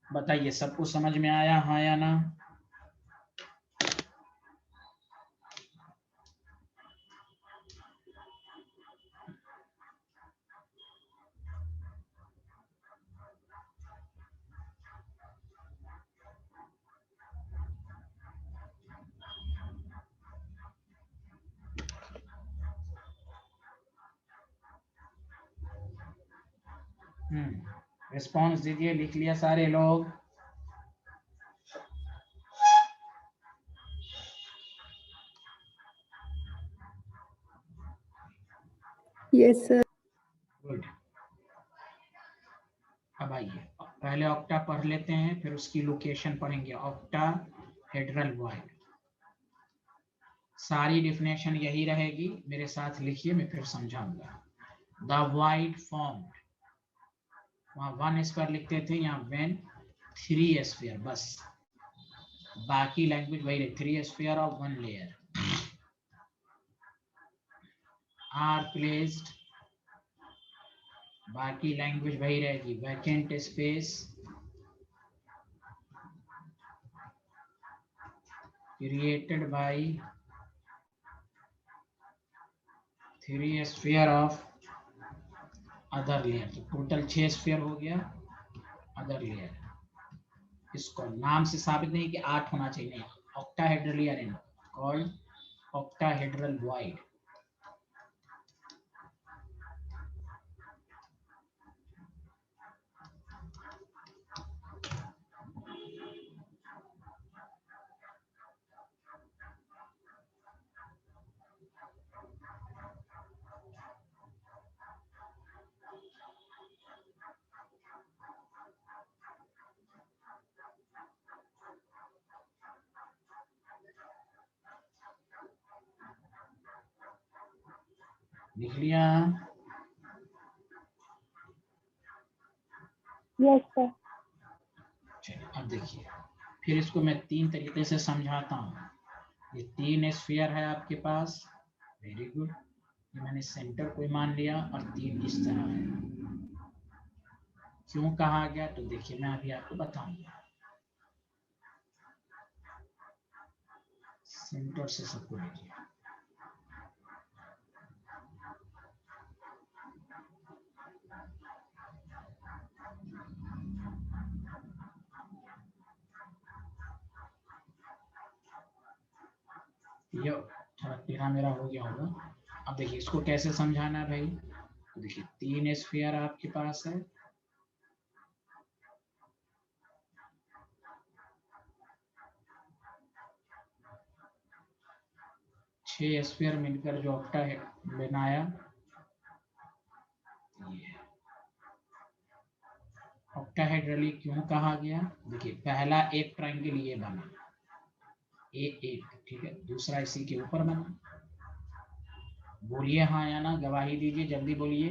बताइए सबको समझ में आया, हाँ या ना? रिस्पॉन्स दीजिए। लिख लिया सारे लोग? Yes sir. गुड। अब आइए पहले ऑक्टा पढ़ लेते हैं, फिर उसकी लोकेशन पढ़ेंगे। ऑक्टाहेड्रल वॉइड, सारी डिफिनेशन यही रहेगी, मेरे साथ लिखिए, मैं फिर समझाऊंगा। द वाइड फॉर्म्ड, वहां 1 स्क्वायर लिखते थे, यहाँ व्हेन 3 स्क्वायर, बस बाकी लैंग्वेज वही रहे। 3 square of 1 layer are placed, बाकी लैंग्वेज वही रहेगी। Vacant space created by 3 sphere of other layer. तो टोटल 6 स्फीयर हो गया अदर लेयर। इसको नाम से साबित नहीं कि 8 होना चाहिए, नहीं। ऑक्टाहेड्रली अरेंज कॉल्ड ऑक्टाहेड्रल वॉइड। लिख लिया? Yes sir. चलिए अब देखिए, फिर इसको मैं 3 तरीके से समझाता हूँ। ये 3 स्फीयर है आपके पास, वेरी गुड। ये मैंने सेंटर को मान लिया और 3 इस तरह है। क्यों कहा गया तो देखिए मैं अभी आपको बताऊंगा। सेंटर से सबको लीजिए। ये थोड़ा टेढ़ा मेरा हो गया होगा। अब देखिए इसको कैसे समझाना है भाई। तो देखिए 3 स्फीयर आपके पास है, छह स्फीयर मिलकर जो ऑक्टा है बनाया। ऑक्टाहेड्रली क्यों कहा गया? देखिए पहला एक ट्रायंगल ये बना, एक, ठीक है, दूसरा इसी के ऊपर बना। बोलिए हाँ या ना, गवाही दीजिए, जल्दी बोलिए।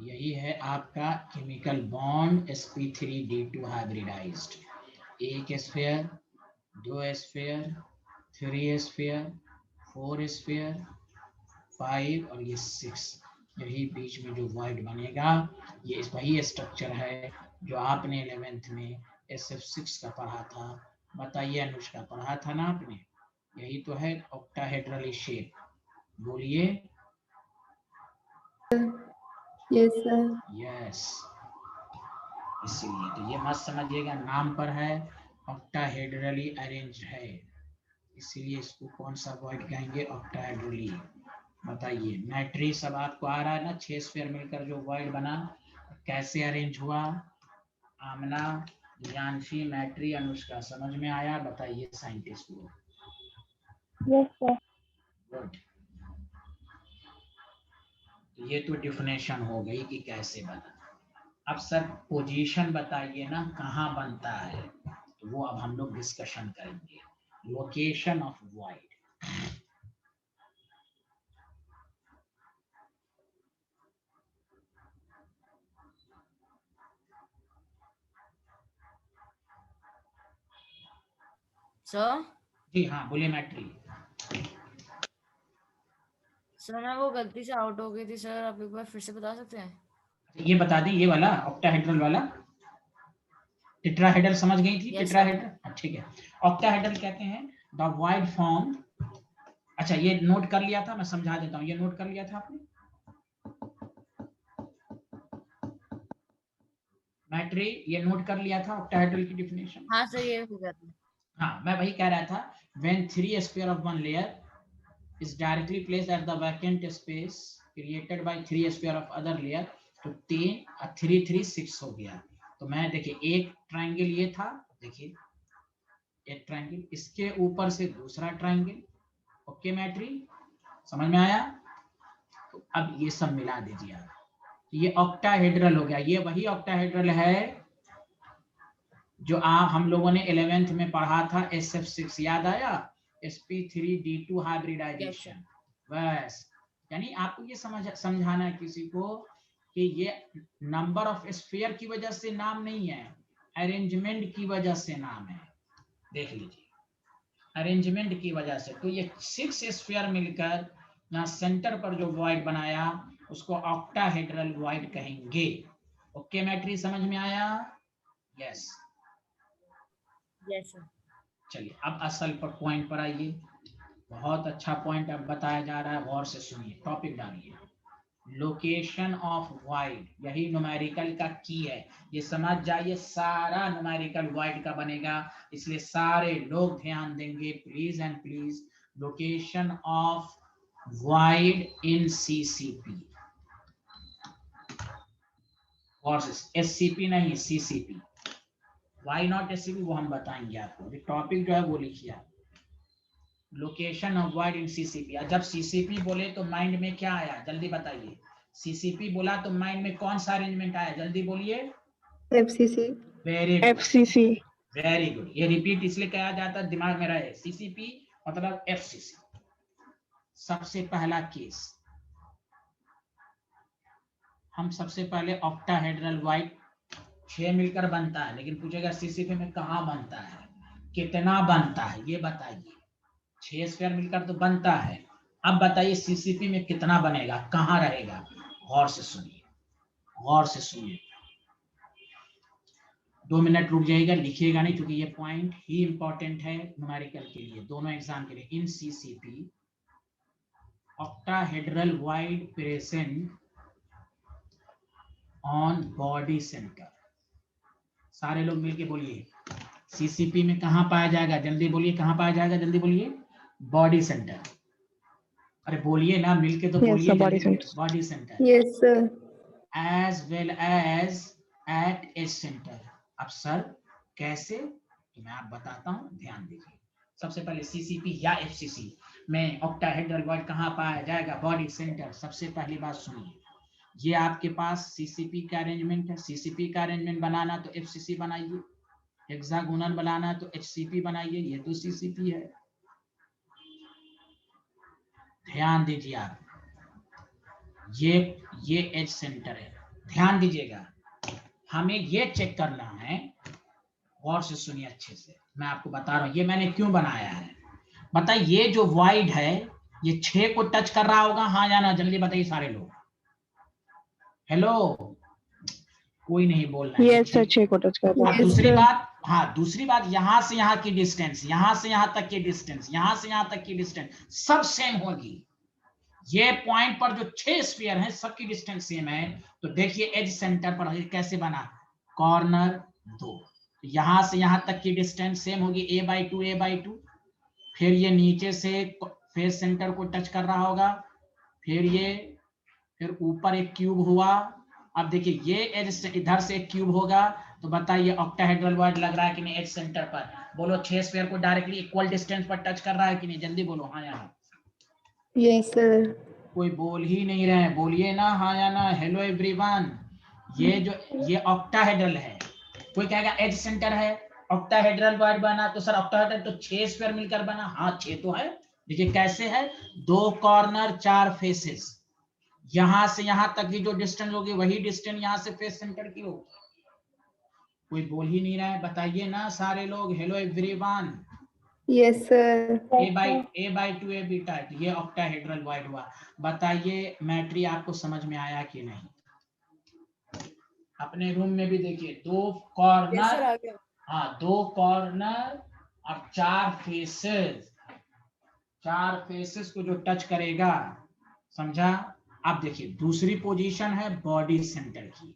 यही है आपका केमिकल बॉन्ड sp3d2 हाइब्रिडाइज्ड। एक स्फीयर, 2 स्फीयर, 3 स्फीयर, 4 स्फीयर, 5 और ये 6। यही बीच में जो वॉइड बनेगा, ये वही स्ट्रक्चर है जो आपने 11th में SF6 का पढ़ा था। बताइए अनुष्का, पढ़ा था ना आपने? यही तो है ऑक्टाहेड्रल शेप। बोलिए यस सर। यस। इसीलिए तो ये मत समझिएगा, नाम पर है ऑक्टाहेड्रली अरेंज्ड है, इसीलिए इसको कौन सा वॉइड कहेंगे? ऑक्टाहेड्रली। बताइए मैट्री सब आपको आ रहा है ना? 6 स्फीयर मिलकर जो वॉइड बना, कैसे अरेंज हुआ? आमना, ज्ञानशी, मैट्री, अनुष्का, समझ में आया? बताइए साइंटिस्ट को। Yes sir. गुड। ये तो डिफिनेशन हो गई कि कैसे बना। अब सर पोजीशन बताइए ना, कहाँ बनता है? तो वो अब हम लोग डिस्कशन करेंगे। Location of void. सर जी हाँ बोलिए मैट्री। सर मैं वो गलती से आउट हो गई थी सर, आप एक बार फिर से बता सकते हैं? ये बता दी, ये वाला ऑक्टाहेड्रल वाला। टेट्राहेड्रल समझ गई थी? Yes, sir. टेट्राहेड्रल ठीक है। ऑक्टाहेड्रल कहते हैं द वाइड फॉर्म। अच्छा ये नोट कर लिया था, मैं समझा देता हूँ। ये नोट कर लिया था आपने मैट्री? ये नोट कर लिया था ऑक्टाहेड्रल की डिफिनेशन? हाँ सर, ये हो जाता है। हाँ मैं वही कह रहा था। when 3 sphere of one layer is directly placed at the vacant space created by 3 sphere of other layer, तो 3 3 6 हो गया। तो मैं देखिए एक ट्रायंगल ये था, देखिए एक ट्रायंगल, इसके ऊपर से दूसरा ट्रायंगल। ओके मैट्री, समझ में आया? तो अब ये सब मिला दीजिए आप, ये ऑक्टाहेड्रल हो गया। ये वही ऑक्टाहेड्रल है जो हम लोगों ने 11th में पढ़ा था, SF6 याद आया? sp3d2 hybridisation. बस यानी आपको ये समझाना है किसी को कि ये नंबर ऑफ स्फीयर की वजह से नाम नहीं है, अरेंजमेंट की वजह से नाम है। देख लीजिए, अरेंजमेंट की वजह से। तो ये 6 स्फीयर मिलकर यहाँ सेंटर पर जो वॉइड बनाया, उसको ऑक्टाहेड्रल वॉइड कहेंगे। ओके मैट्री, समझ में आया? यस। Yes sir. चलिए अब असल पर पॉइंट पर आइए। बहुत अच्छा पॉइंट अब बताया जा रहा है, गौर से सुनिए, टॉपिक डालिए। लोकेशन ऑफ वॉइड, यही न्यूमेरिकल का की है। ये समझ जाइए, सारा न्यूमेरिकल वॉइड का बनेगा, इसलिए सारे लोग ध्यान देंगे please and please. Location of void in CCP, और SCP नहीं, CCP। वाई नॉट SCP वो हम बताएंगे आपको। टॉपिक जो है वो लिखिए आप, location of void in CCP। जब CCP बोले तो माइंड में क्या आया, जल्दी बताइए। CCP बोला तो माइंड में कौन सा अरेंजमेंट आया, जल्दी बोलिए। FCC। Very FCC। Very good, ये रिपीट इसलिए कहा जाता है दिमाग में रहे, सीसीपी मतलब एफसीसी। सबसे पहला केस, हम सबसे पहले ऑक्टाहेड्रल वाइड 6 मिलकर बनता है, लेकिन पूछेगा सीसीपी में कहाँ बनता है, कितना बनता है, ये बताइए। 6 स्क्वायर मिलकर तो बनता है, अब बताइए सीसीपी में कितना बनेगा, कहाँ रहेगा। गौर से सुनिए, गौर से सुनिए, 2 मिनट रुक जाइएगा, लिखिएगा नहीं, क्योंकि ये पॉइंट ही इंपॉर्टेंट है न्यूमेरिकल के लिए, दोनों एग्जाम के लिए। इन CCP octahedral void present on body center। सारे लोग मिलके बोलिए, सीसीपी में कहां पाया जाएगा, जल्दी बोलिए, कहां पाया जाएगा, जल्दी बोलिए। Body centre. अरे बोलिए ना, मिलके तो बोलिए, body body centre. Yes, sir. As well as at edge centre. अब सर कैसे, तो मैं आप बताता हूं, ध्यान दीजिए। सबसे पहले सीसीपी या एफसीसी में ऑक्टाहेड्रल वॉइड कहां पाया जाएगा, बॉडी सेंटर। सबसे पहली बात सुनिए, ये आपके पास सीसीपी का अरेंजमेंट है, सीसीपी का अरेंजमेंट बनाना तो एफसीसी बनाइए, हेक्सागोनल बनाना तो एचसीपी बनाइए, ये तो सीसीपी है। ध्यान दीजिए आप, ये एज सेंटर है, ध्यान दीजिएगा। हमें ये चेक करना है, गौर से सुनिए अच्छे से, मैं आपको बता रहा हूं ये मैंने क्यों बनाया है। बताइए, ये जो वाइड है ये 6 को टच कर रहा होगा, हाँ या ना, जल्दी बताइए सारे लोग। हेलो, कोई नहीं बोल रहा है। Yes, sir. 6 को टच कर रहा और है। दूसरी बात, हाँ दूसरी बात, यहां से यहां की डिस्टेंस, यहां से यहां तक की डिस्टेंस, यहां से यहां तक की डिस्टेंस सब सेम होगी। ये पॉइंट पर जो 6 स्फीयर हैं सबकी डिस्टेंस सेम है। तो देखिए एज सेंटर पर कैसे बना, कॉर्नर 2, यहां से यहां तक की डिस्टेंस सेम होगी, a/2 a/2। फिर ये नीचे से फेस सेंटर को टच कर रहा होगा, फिर ऊपर एक क्यूब हुआ। अब देखिए ये एज से इधर से एक क्यूब होगा, तो बताइए ऑक्टाहेड्रल वॉइड लग रहा है कि नहीं एज सेंटर पर। बोलो 6 स्फीयर को डायरेक्टली इक्वल डिस्टेंस पर टच कर रहा है कि नहीं, जल्दी बोलो हाँ या ना। Yes, sir. कोई बोल ही नहीं रहे, बोलिए ना हाँ या ना। हेलो एवरीवन, ये ऑक्टाहेड्रल है, कोई कहेगा एज सेंटर है, ऑक्टाहेड्रल वॉइड बना, तो सर ऑक्टाहेड्रल तो 6 स्क्वायर मिलकर बना, हाँ 6 तो है। देखिए कैसे है, 2 कॉर्नर 4 फेसेस, यहां से यहां तक की जो डिस्टेंस होगी वही डिस्टेंस यहां से फेस सेंटर की होगी। कोई बोल ही नहीं रहा है, बताइए ना सारे लोग। Hello everyone, Yes, sir. a/2 a beta, ये ऑक्टाहेड्रल वॉइड हुआ। बताइए मैट्री आपको समझ में आया कि नहीं। अपने रूम में भी देखिए, 2 कॉर्नर, हाँ 2 कॉर्नर और 4 फेसेस, 4 फेसेस को जो टच करेगा, समझा। अब देखिए दूसरी पोजीशन है बॉडी सेंटर की,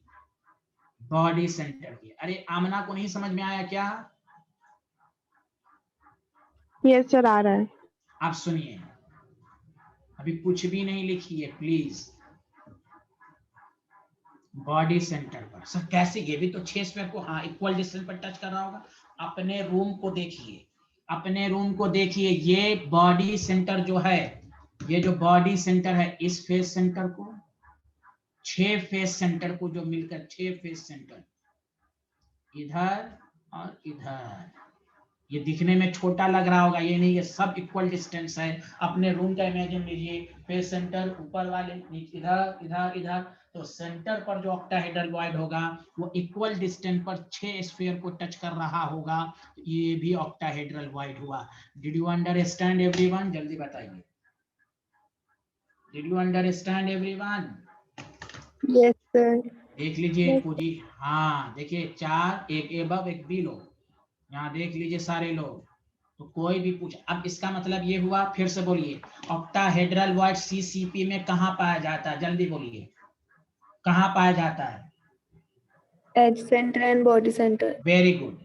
बॉडी सेंटर की। अरे आमना को नहीं समझ में आया क्या? Yes, sir. आ रहा है। आप सुनिए, अभी कुछ भी नहीं लिखिए प्लीज। बॉडी सेंटर पर सर कैसे, ये भी तो 6 स्क्वायर को हाँ इक्वल डिस्टेंस पर टच कर रहा होगा। अपने रूम को देखिए, अपने रूम को देखिए, ये बॉडी सेंटर जो है, ये जो बॉडी सेंटर है, इस फेस सेंटर को, 6 फेस सेंटर को जो मिलकर 6 फेस सेंटर, इधर और इधर, ये दिखने में छोटा लग रहा होगा, ये नहीं, ये सब इक्वल डिस्टेंस है। अपने रूम का इमेजिन लीजिए, फेस सेंटर ऊपर वाले, इधर इधर इधर, तो सेंटर पर जो ऑक्टाहेड्रल वॉइड होगा वो इक्वल डिस्टेंस पर 6 स्फीयर को टच कर रहा होगा, ये भी ऑक्टाहेड्रल वॉइड हुआ। डिड यू अंडरस्टैंड एवरीवन, जल्दी बताइए, did you understand everyone. Yes, sir. देख लीजिए पूरी, हाँ देखिए 4, एक एबव एक बिलो, यहाँ देख लीजिए सारे लोग। तो कोई भी पूछ, अब इसका मतलब ये हुआ, फिर से बोलिए, ऑक्टाहेड्रल वॉइड सीसीपी में कहाँ पाया जाता है, जल्दी बोलिए, कहाँ पाया जाता है। Edge center and body center. Very good.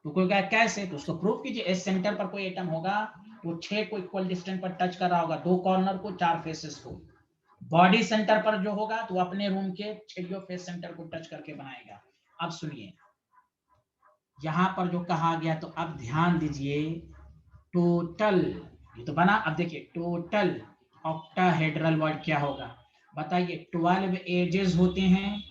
तो कोई कहा कैसे, तो उसको प्रूव कीजिए। एज सेंटर पर कोई एटम होगा वो 6 को इक्वल डिस्टेंस पर टच कर रहा होगा, 2 कॉर्नर को 4 फेसेस को। बॉडी सेंटर पर जो होगा तो अपने रूम के 6 फेस सेंटर को टच करके बनाएगा। अब सुनिए यहां पर जो कहा गया, तो अब ध्यान दीजिए, टोटल ये तो बना। अब देखिए टोटल ऑक्टाहेड्रल वॉइड क्या होगा, बताइए। 12 एजेस होते हैं,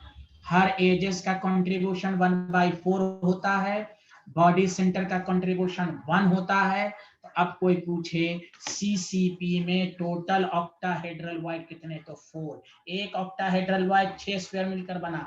हर एजेस का कंट्रीब्यूशन 1/4 होता है। बॉडी सेंटर का कंट्रीब्यूशन 1 होता है। तो अब कोई पूछे सीसीपी में टोटल ऑक्टाहेड्रल कितने, तो 4। एक ऑक्टाहेड्रल 6 स्क्वायर मिलकर बना,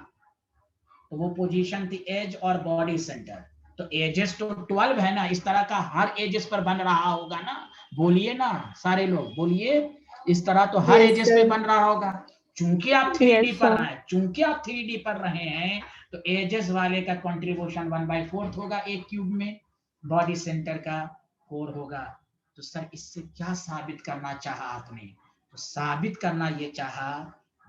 तो वो पोजीशन थी एज और बॉडी सेंटर। तो एजेस तो 12 है ना, इस तरह का हर एजेस पर बन रहा होगा ना, बोलिए ना सारे लोग बोलिए, इस तरह तो हर Yes, एजेस पे sir. बन रहा होगा। चूंकि आप 3D Yes, पर sir. हैं, चूंकि आप 3D पर रहे हैं, तो एजेस वाले का कंट्रीब्यूशन 1/4 होगा एक क्यूब में, बॉडी सेंटर का 4 होगा। तो सर इससे क्या साबित करना चाहा आपने, तो साबित करना ये चाहा,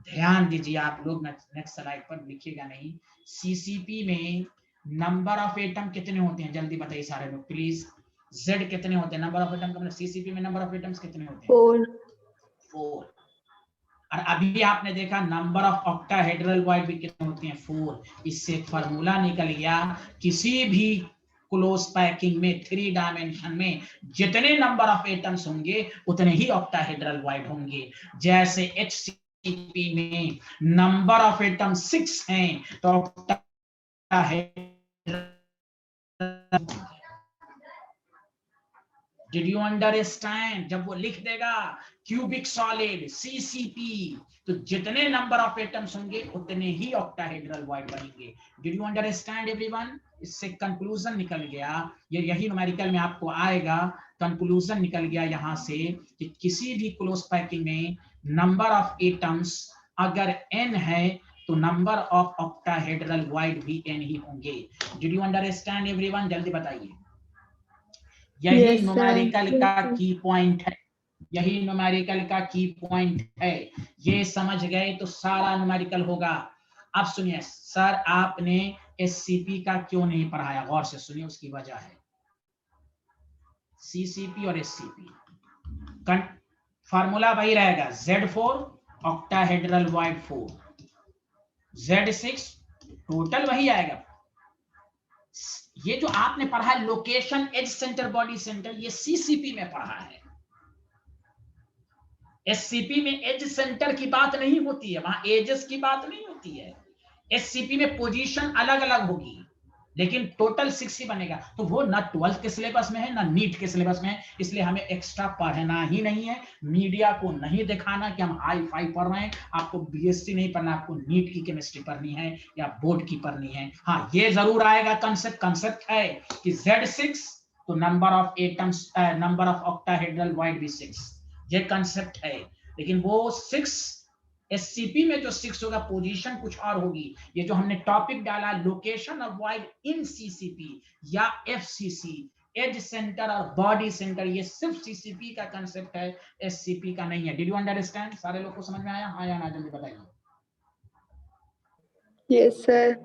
ध्यान दीजिए आप लोग, नेक्स्ट स्लाइड पर लिखिएगा नहीं, सीसीपी में नंबर ऑफ एटम कितने होते हैं, जल्दी बताइए सारे लोग प्लीज। जेड कितने होते हैं, नंबर ऑफ एटम का मतलब सीसीपी में नंबर ऑफ एटम्स कितने होते हैं, 4. 4। और अभी आपने देखा नंबर ऑफ ऑक्टाहेड्रल भी कितने होते हैं, 4। इससे फॉर्मूला निकल गया, किसी भी क्लोज पैकिंग में 3 डायमेंशन में जितने नंबर ऑफ एटम्स होंगे उतने ही ऑक्टाहेड्रल होंगे। जैसे HCP में नंबर ऑफ एटम 6 हैं, तो डिड यू अंडरस्टैंड? जब वो लिख देगा क्यूबिक सॉलिड सीसीपी, तो जितने नंबर ऑफ एटम्स होंगे उतने ही ऑक्टाहेड्रल बनेंगे। Did you understand everyone? इससे कंक्लूजन निकल गया, ये यही न्यूमेरिकल में आपको आएगा, कंक्लूजन निकल गया यहां से कि किसी भी क्लोज पैकिंग में नंबर ऑफ एटम्स अगर n है तो नंबर ऑफ ऑक्टाहेड्रल भी n ही होंगे। Did you understand everyone? जल्दी बताइए। यही Yes, sir. न्यूमेरिकल का की पॉइंट है, यही न्यूमेरिकल का की पॉइंट है। ये समझ गए तो सारा न्यूमेरिकल होगा। अब सुनिए सर, आपने एससीपी का क्यों नहीं पढ़ाया, गौर से सुनिए, उसकी वजह है सीसीपी और एससीपी फार्मूला वही रहेगा, Z4 ऑक्टाहेड्रल 4, Z6 टोटल वही आएगा। ये जो आपने पढ़ा है location edge centre body centre, ये सीसीपी में पढ़ा है। एससीपी में एज सेंटर की बात नहीं होती है, वहां एजेस की बात नहीं होती है। एससीपी में पोजीशन अलग अलग होगी, लेकिन टोटल 6 ही बनेगा। तो वो ना 12th के सिलेबस में है ना नीट के सिलेबस में है, इसलिए हमें एक्स्ट्रा पढ़ना ही नहीं है। मीडिया को नहीं दिखाना कि हम हाई फाई पढ़ रहे हैं। आपको बीएससी नहीं पढ़ना, आपको नीट की केमिस्ट्री पढ़नी है या बोर्ड की पढ़नी है। हाँ, ये जरूर आएगा कंसेप्ट है कि Z6 तो number of atoms, number of octahedral भी 6, ये कंसेप्ट है। लेकिन वो 6 एससीपी में जो 6 होगा पोजीशन कुछ और होगी। ये जो हमने टॉपिक डाला location of wide in CCP या एफसीसी, एज सेंटर और बॉडी सेंटर, ये सिर्फ सीसीपी का कंसेप्ट है, एससीपी का नहीं है। Did you understand? सारे लोग को समझ में आया? हाँ या ना, जल्दी बताइए। Yes, sir.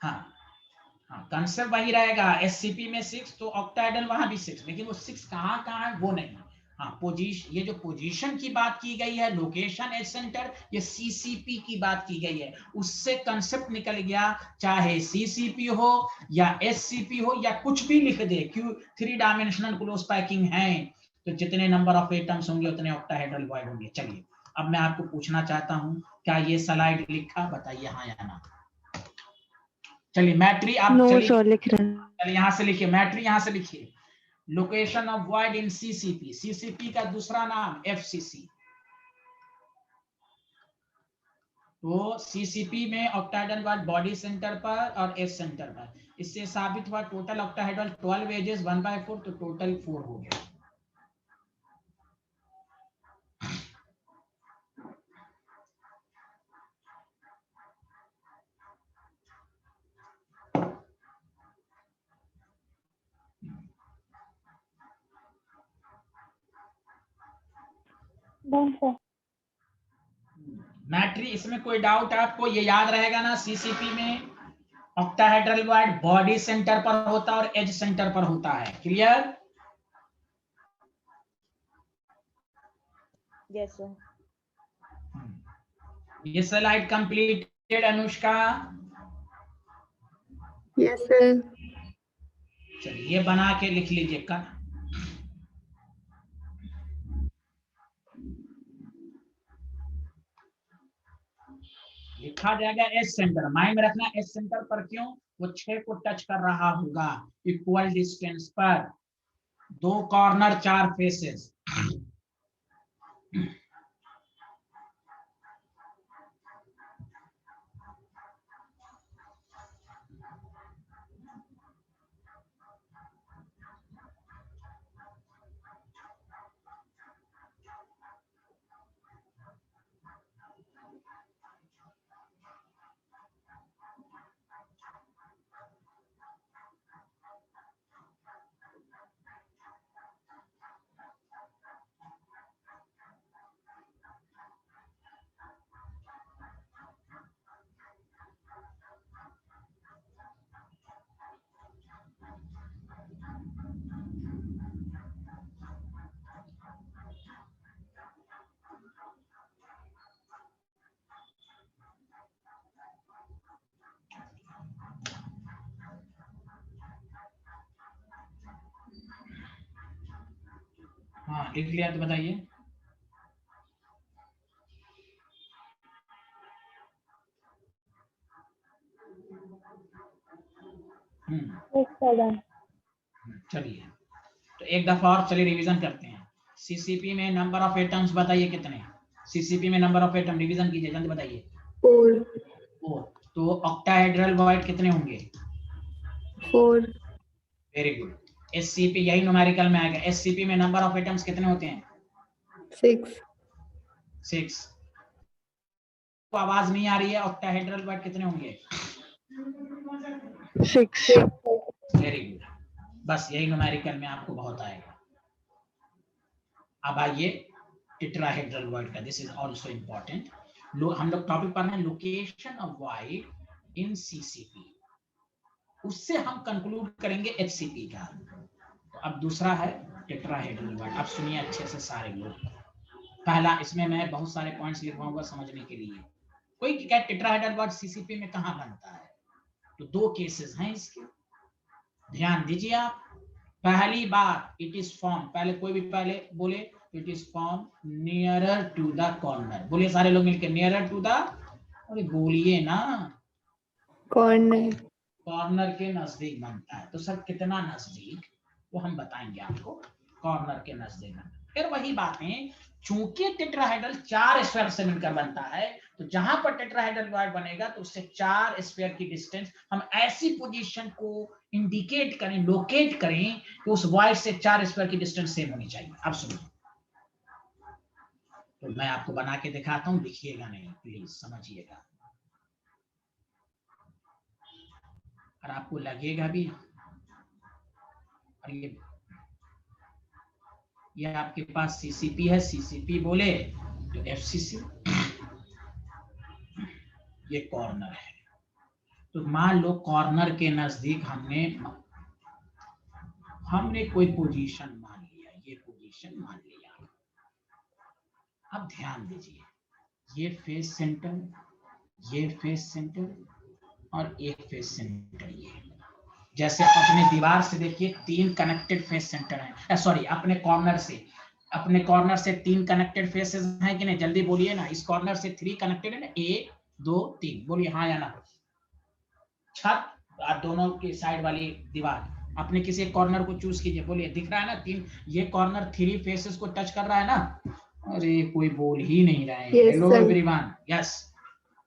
हाँ हाँ, कंसेप्ट वही रहेगा। एससीपी में 6 तो ऑक्टाहेड्रल वहां भी 6, लेकिन वो 6 कहाँ कहाँ है वो नहीं। हाँ, पोजीशन, ये जो पोजीशन की बात की गई है, लोकेशन एज सेंटर, ये सीसीपी की बात की गई है। उससे कंसेप्ट निकल गया, चाहे सीसीपी हो या एससीपी हो या कुछ भी लिख दे, क्यों 3 डायमेंशनल क्लोज पैकिंग है, तो जितने नंबर ऑफ एटम्स होंगे उतने ऑक्टाहेड्रल होंगे। चलिए अब मैं आपको पूछना चाहता हूं, क्या ये स्लाइड लिखा, बताइए हाँ या ना। चलिए मैट्री आप No, चलिए, sir. लिख रहे हैं. चलिए यहां से लिखिए, मैट्री यहां से लिखिए। Location of void in CCP, CCP का दूसरा नाम एफसीसी। तो सीसीपी में ऑक्टाहेड्रल वॉइड बॉडी सेंटर पर और एज सेंटर पर, इससे साबित हुआ टोटल ऑक्टाहेड्रल 12 एजेस 1/4, तो टोटल 4 हो गया। मैट्री, इसमें कोई डाउट आपको? ये याद रहेगा ना, सीसीपी में ऑक्टाहेड्रल वॉइड बॉडी सेंटर पर होता है और एज सेंटर पर होता है। क्लियर? Yes sir. ये slide completed Anushka? Yes, sir. चलिए ये बना के लिख लीजिए। लिखा जाएगा एस सेंटर, माइंड में रखना एस सेंटर पर क्यों, वो 6 को टच कर रहा होगा इक्वल डिस्टेंस पर, 2 कॉर्नर 4 फेसेस। हाँ लिख लिया तो बताइए। चलिए तो एक दफा और चलिए रिवीजन करते हैं। सीसीपी में नंबर ऑफ एटम्स बताइए कितने? सीसीपी में नंबर ऑफ एटम रिवीजन कीजिए, जल्दी बताइए। 4। तो ऑक्टाहेड्रल बॉन्ड कितने होंगे? 4। Very good. एससीपी यही न्यूमेरिकल में आएगा। एससीपी में नंबर ऑफ एटम्स कितने होते हैं? 6। तो आवाज नहीं आ रही है, ऑक्टाहेड्रल बॉन्ड कितने होंगे? 6। Very good. बस यही न्यूमेरिकल में आपको बहुत आएगा। अब आइए टेट्राहेड्रल बॉन्ड का, दिस इज आल्सो इंपॉर्टेंट। हम लोग टॉपिक पढ़ रहे हैं location of void in CCP, उससे हम कंक्लूड करेंगे एचसीपी का। तो अब दूसरा है टेट्राहेड्रल बॉन्ड। अब सुनिए अच्छे से सारे लोग। पहला, इसमें मैं बहुत सारे पॉइंट्स लिखवाऊंगा समझने के लिए। कोई क्या टेट्राहेड्रल बॉन्ड सीसीपी में कहां बनता है? तो 2 केसेस हैं इसके, ध्यान दीजिए आप। पहली बात, इट इज फॉर्म, पहले कोई भी पहले बोले, it is form nearer to the corner. बोलिए सारे लोग मिलकर, नियरर टू द, अरे बोलिए ना, कॉर्नर के नजदीक बनता है। तो सर कितना नजदीक, वो हम बताएंगे आपको। कॉर्नर के नजदीक। फिर वही बातें, चूंकि टेट्राहेड्रल 4 स्फीयर से मिलकर बनता है, तो जहां पर टेट्राहेड्रल बॉन्ड बनेगा तो उससे 4 स्फीयर की डिस्टेंस हम ऐसी पोजीशन को इंडिकेट करें, लोकेट करें कि उस वॉइड से 4 स्फीयर की डिस्टेंस सेम होनी चाहिए। अब सुनिए, तो मैं आपको बना के दिखाता हूं, लिखिएगा नहीं प्लीज, समझिएगा। और आपको लगेगा भी, और ये आपके पास सीसीपी है, सीसीपी बोले तो एफसीसी, ये कॉर्नर है। तो मान लो कॉर्नर के नजदीक हमने कोई पोजीशन मान लिया, ये पोजीशन मान लिया। अब ध्यान दीजिए, ये फेस सेंटर, ये फेस सेंटर और एक फेस सेंटर। ये जैसे अपने दीवार से देखिए 3 कनेक्टेड फेस सेंटर हैं, सॉरी अपने कॉर्नर से 3 कनेक्टेड फेसेस हैं कि नहीं? जल्दी बोलिए ना। इस कॉर्नर से 3 कनेक्टेड है ना, 1 2 3, बोलिए हाँ या ना। छत और दोनों के साइड वाली दीवार, अपने किसी एक कॉर्नर को चूज कीजिए, बोलिए दिख रहा है ना 3, ये कॉर्नर 3 फेसेस को टच कर रहा है ना? अरे कोई बोल ही नहीं रहा है। Hello everyone, yes.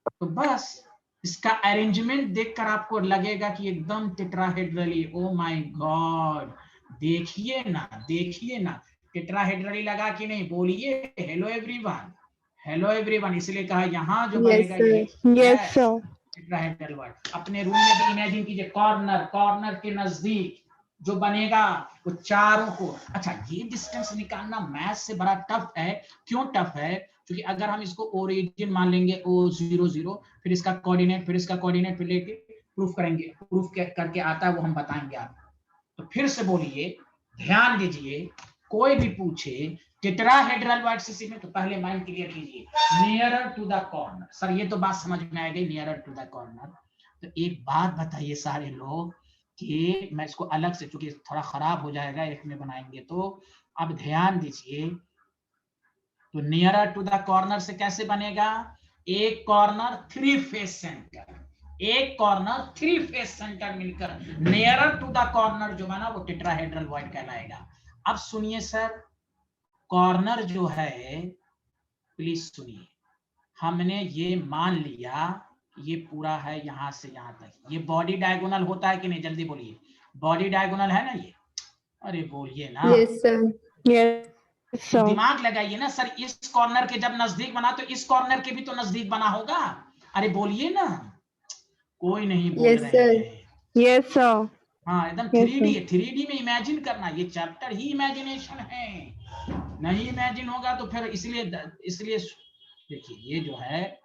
तो बस इसका अरेंजमेंट देखकर आपको लगेगा कि एकदम टेट्राहेड्रली। ओ माय गॉड, देखिए ना टेट्राहेड्रली लगा कि नहीं? बोलिए हेलो एवरीवन, हेलो एवरीवन। इसलिए कहा यहाँ जो बनेगा ये टेट्राहेड्रल बॉन्ड। अपने रूम में भी इमेजिन कीजिए, कॉर्नर के नजदीक जो बनेगा वो चारों को। अच्छा, ये डिस्टेंस निकालना मैथ से बड़ा टफ है। क्यों टफ है? क्योंकि अगर हम इसको ओरिजिन मान लेंगे O00, फिर इसका कोऑर्डिनेट, फिर इसका कोऑर्डिनेट, फिर लेके प्रूफ करेंगे, प्रूफ करके आता है वो हम बताएंगे आपको। तो फिर से बोलिए, ध्यान दीजिए, कोई भी पूछे टेट्राहेड्रल बॉन्ड सीसी में, तो पहले माइंड क्लियर कीजिए, nearer to the corner. Sir ये तो बात समझ में आ गई, नियरर टू द कॉर्नर। तो एक बात बताइए सारे लोग कि मैं इसको अलग से, चूंकि थोड़ा खराब हो जाएगा एक में बनाएंगे, तो अब ध्यान दीजिए। तो नियरर टू द कॉर्नर से कैसे बनेगा? एक कॉर्नर 3 फेस सेंटर, एक कॉर्नर 3 फेस सेंटर मिलकर नियरर टू द कॉर्नर जो बना वो टेट्राहेड्रल वॉइड कहलाएगा। अब सुनिए सर, कॉर्नर जो है, प्लीज सुनिए, हमने ये मान लिया ये पूरा है यहां से यहां तक, ये बॉडी डायगोनल होता है कि नहीं, जल्दी बोलिए, बॉडी डायगोनल है ना ये? अरे बोलिए ना, यस सर। Yes sir. दिमाग लगाइए ना सर, इस कॉर्नर के जब नजदीक बना तो इस कॉर्नर के भी तो नजदीक बना होगा। अरे बोलिए ना, कोई नहीं बोल यस रहे सर। हैं। Yes sir. हाँ एकदम 3D में इमेजिन करना, ये चैप्टर ही इमेजिनेशन है, नहीं इमेजिन होगा तो फिर इसलिए देखिए ये जो है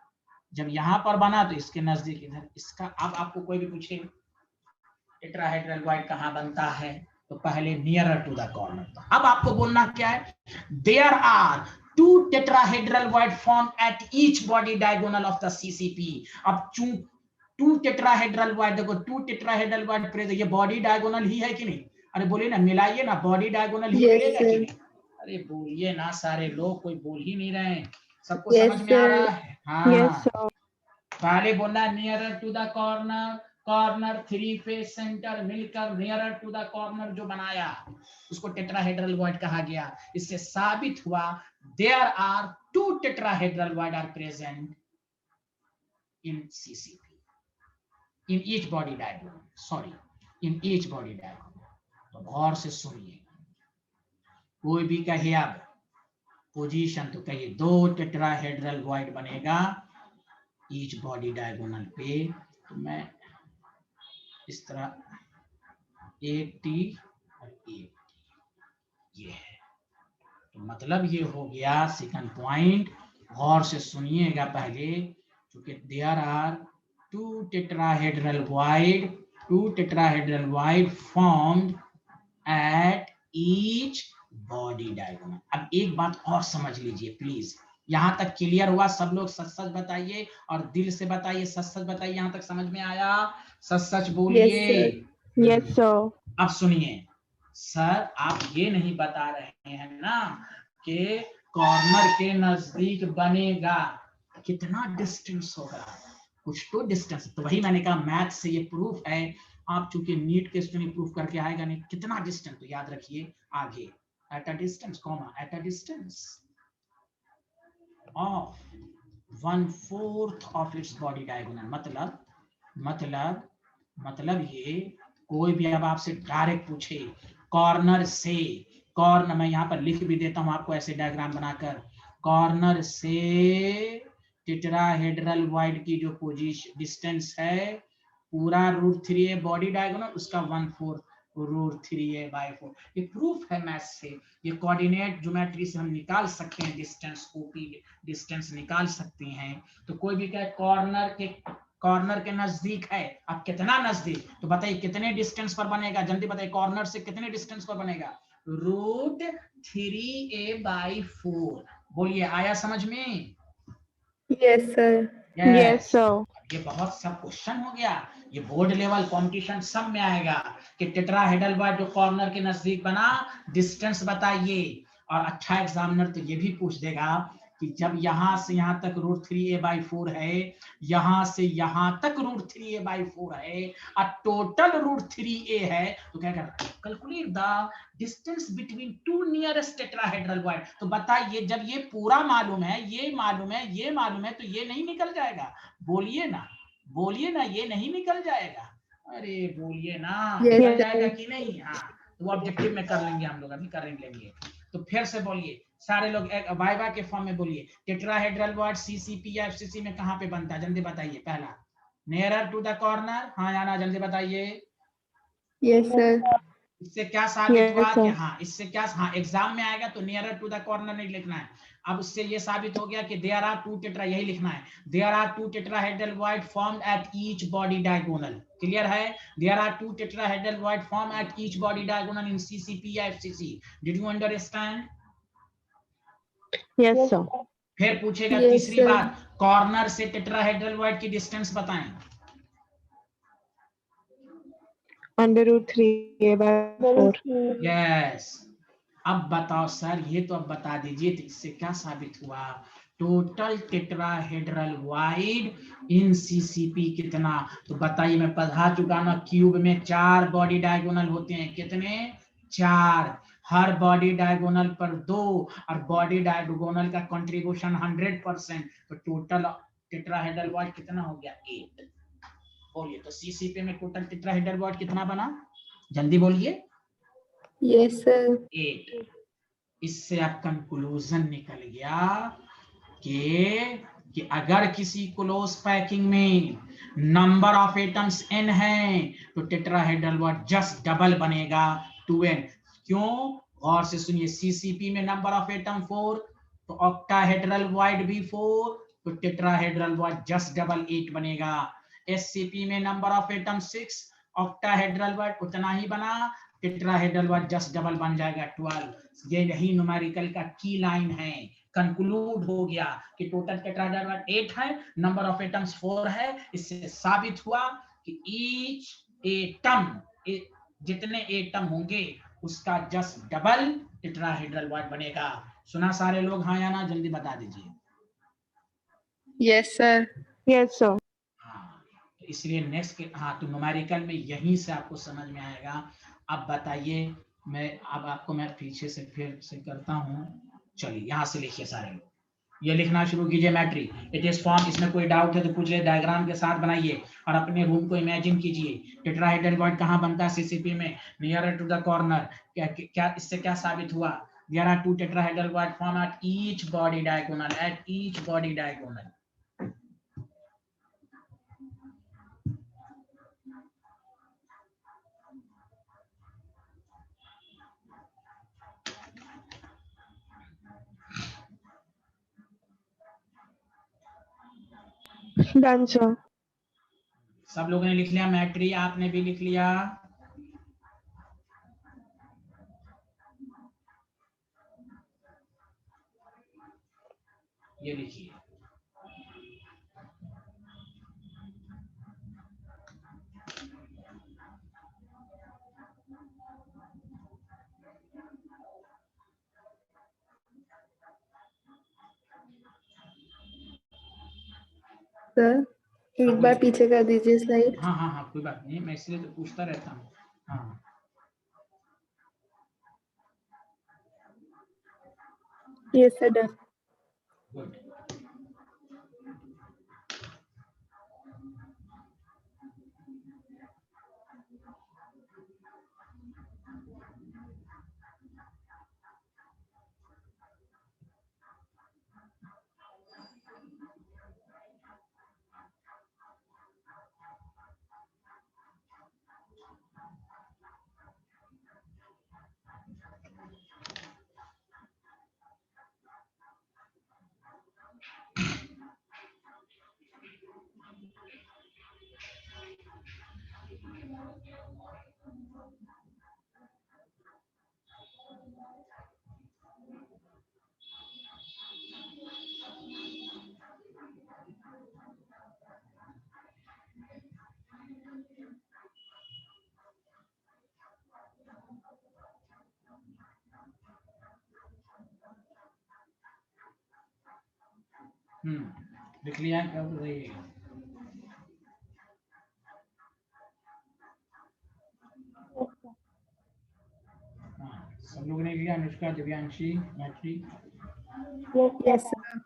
जब यहाँ पर बना तो इसके नजदीक इधर इसका, अब आपको कोई भी पूछे टेट्राहेड्रल वॉइड कहाँ बनता है तो पहले नियरर टू द कॉर्नर, तो अब आपको बोलना क्या है, there are 2 tetrahedral wide formed at each body diagonal of the CCP। अब 2 tetrahedral wide, देखो 2 tetrahedral wide प्रेजेंट, ये बॉडी डायगोनल ही है कि नहीं? अरे बोलिए ना, मिलाइए ना, बॉडी डायगोनल ही मिलेगा कि नहीं? अरे बोलिए ना, सारे लोग कोई बोल ही नहीं रहे हैं, सबको समझ में आ रहा है? हाँ, पहले बोलना nearer to the corner, corner 3 face centre मिलकर नियरर टू द कॉर्नर जो बनाया उसको टेट्राहेड्रल वॉइड कहा गया। इससे साबित हुआ there are 2 tetrahedral void are present in CCP in each body diagonal, sorry in each body diagonal. तो गौर से सुनिए, कोई भी कहे अब पोजीशन तो कहिए 2 टेट्राहेड्रल वॉइड बनेगा ईच बॉडी डायगोनल पे, तो मैं इस तरह एक टी और एक टी, ये है, तो मतलब ये हो गया सेकंड पॉइंट। गौर से सुनिएगा पहले, क्योंकि there are 2 tetrahedral void formed at each body diagonal. अब एक बात और समझ लीजिए प्लीज, यहां तक क्लियर हुआ? सब लोग सच सच बताइए और दिल से बताइए, सच सच बताइए, यहां तक समझ में आया? सच सच बोलिए। Yes sir. अब सुनिए सर, आप ये नहीं बता रहे हैं ना कि कॉर्नर के नजदीक बनेगा, कितना डिस्टेंस होगा, कुछ तो डिस्टेंस, तो वही मैंने कहा मैथ से ये प्रूफ है। आप चूंकि नीट के स्टूडेंट प्रूफ करके आएगा नहीं, कितना डिस्टेंस, तो याद रखिए आगे at a distance comma at a distance of 1/4 of its body diagonal. मतलब ये कोई भी अब आपसे डायरेक्ट पूछे कॉर्नर से, कॉर्नर मैं यहाँ पर लिख भी देता हूँ आपको ऐसे डायग्राम बनाकर, कॉर्नर से टेट्राहेड्रल वॉइड की जो पोजीशन डिस्टेंस है पूरा √3a बॉडी डायगोनल, उसका 1/4 √3a/4, ये प्रूफ है मैथ से, ये कोऑर्डिनेट ज्योमेट्री से हम निकाल सकते हैं डिस्टेंस, ओपी डिस्टेंस निकाल सकते हैं। तो कोई भी कहे कॉर्नर के नजदीक है, अब कितना नजदीक, तो बताइए कितने डिस्टेंस पर बनेगा, जल्दी बताइए, कॉर्नर से कितने डिस्टेंस पर बनेगा? √3a/4। बोलिए, आया समझ में? Yes sir. Yes sir. ये बहुत सब क्वेश्चन हो गया, ये बोर्ड लेवल कंपटीशन सब में आएगा कि टेट्राहेड्रल वॉइड जो कॉर्नर के नजदीक बना डिस्टेंस बताइए। और अच्छा एग्जामिनर तो ये भी पूछ देगा कि जब यहां से यहां तक √3a/4 है, यहां से यहां तक √3a/4 है और टोटल √3a है, तो क्या करना, calculate the distance between 2 nearest tetrahedral void. तो बताइए जब ये पूरा मालूम है, ये मालूम है, ये मालूम है, तो ये नहीं निकल जाएगा? बोलिए ना, बोलिए ना, ये नहीं निकल जाएगा? अरे बोलिए ना, निकल जाएगा कि नहीं? हाँ, तो वो ऑब्जेक्टिव में कर लेंगे हम लोग, अभी कर लेंगे। तो फिर से बोलिए सारे लोग वाइवा के फॉर्म में बोलिए, टेट्राहेड्रल वॉइड सीसीपी या एफसीसी में कहां पे बनता है, जल्दी बताइए। पहला नियरर टू द कॉर्नर, हाँ या ना, जल्दी बताइए। Yes sir. इससे क्या साबित हुआ कि हाँ, इससे क्या, हाँ एग्जाम में आएगा तो नियरर टू द कॉर्नर नहीं लिखना है। अब उससे ये साबित हो गया कि देयर आर 2 टेट्रा, यही लिखना है, there are 2 tetrahedral void formed at each body diagonal. Clear है? There are 2 tetrahedral void formed at each body diagonal in CCP या FCC. Did you understand? Yes sir. फिर पूछेगा तीसरी बात, कॉर्नर से टेट्राहेड्रल वॉइड की डिस्टेंस बताएं। √3a/4। यस। अब बताओ सर, ये तो अब बता दीजिए, तो इससे क्या साबित हुआ? Total tetrahedral wide in CCP कितना, तो बताइए, मैं पढ़ा चुका ना, क्यूब में 4 बॉडी डायगोनल होते हैं, कितने, 4, हर बॉडी डायगोनल पर 2, और बॉडी डायगोनल का कंट्रीब्यूशन 100%, तो टोटल टेट्राहेड्रल वाइड कितना हो गया, 8। बोलिए, तो सीसीपी में टोटल टेट्राहेड्रल वाइड कितना बना, जल्दी बोलिए, यस सर। 8। इससे आप कंक्लूजन निकल गया कि अगर किसी क्लोज पैकिंग में नंबर ऑफ एटम्स n है तो टेट्राहेड्रल वाइड जस्ट डबल बनेगा 2n। क्यों, गौर से सुनिए, सीसीपी में नंबर ऑफ एटम 4, तो ऑक्टाहेड्रल वाइड भी 4, तो टेट्राहेड्रल वाइड जस्ट डबल 8 बनेगा। एससीपी में number of atom 6, octahedral wide उतना ही बना, टेट्राहेड्रल वाइड जस्ट डबल बन जाएगा 12। ये यही न्यूमेरिकल का की लाइन है, कंक्लूड हो गया कि टोटल टेट्राहेड्रल वाइड 8 है, नंबर ऑफ एटम्स 4 है। इससे साबित हुआ कि ईच एटम, जितने एटम होंगे उसका जस्ट डबल टेट्राहेड्रल वाइड बनेगा। सुना सारे लोग, हाँ या ना, जल्दी बता दीजिए। Yes sir. Yes sir. हाँ, तो इसलिए नेक्स्ट के, हाँ, तो न्यूमेरिकल में यहीं से आपको समझ में आएगा। अब बताइए, अब आपको मैं पीछे से फिर से करता हूँ। चलिए, यहाँ से लिखिए सारे लोग, ये लिखना शुरू कीजिए, मैट्रिक इट इज फॉर्म। इसमें कोई डाउट है तो पूछिए, डायग्राम के साथ बनाइए और अपने रूम को इमेजिन कीजिए। टेट्राहेड्रल वाइड कहाँ बनता है सीसीपी में, नियर टू द कॉर्नर। क्या इससे क्या साबित हुआ, there are 2 tetrahedral void form at each body diagonal, at each body diagonal. Done sir. सब लोगों ने लिख लिया, मैट्री आपने भी लिख लिया। ये लिखिए, सर एक बार पीछे कर दीजिए स्लाइड। हाँ हाँ हाँ, कोई बात नहीं, मैं इसलिए तो पूछता रहता हूँ। हाँ, यस सर, डन। गुड। लिख लिया, क्या बोल रही है? हाँ, सब लोगों ने लिया, अनुष्का, दिव्यांशी, मैट्री। Yes sir.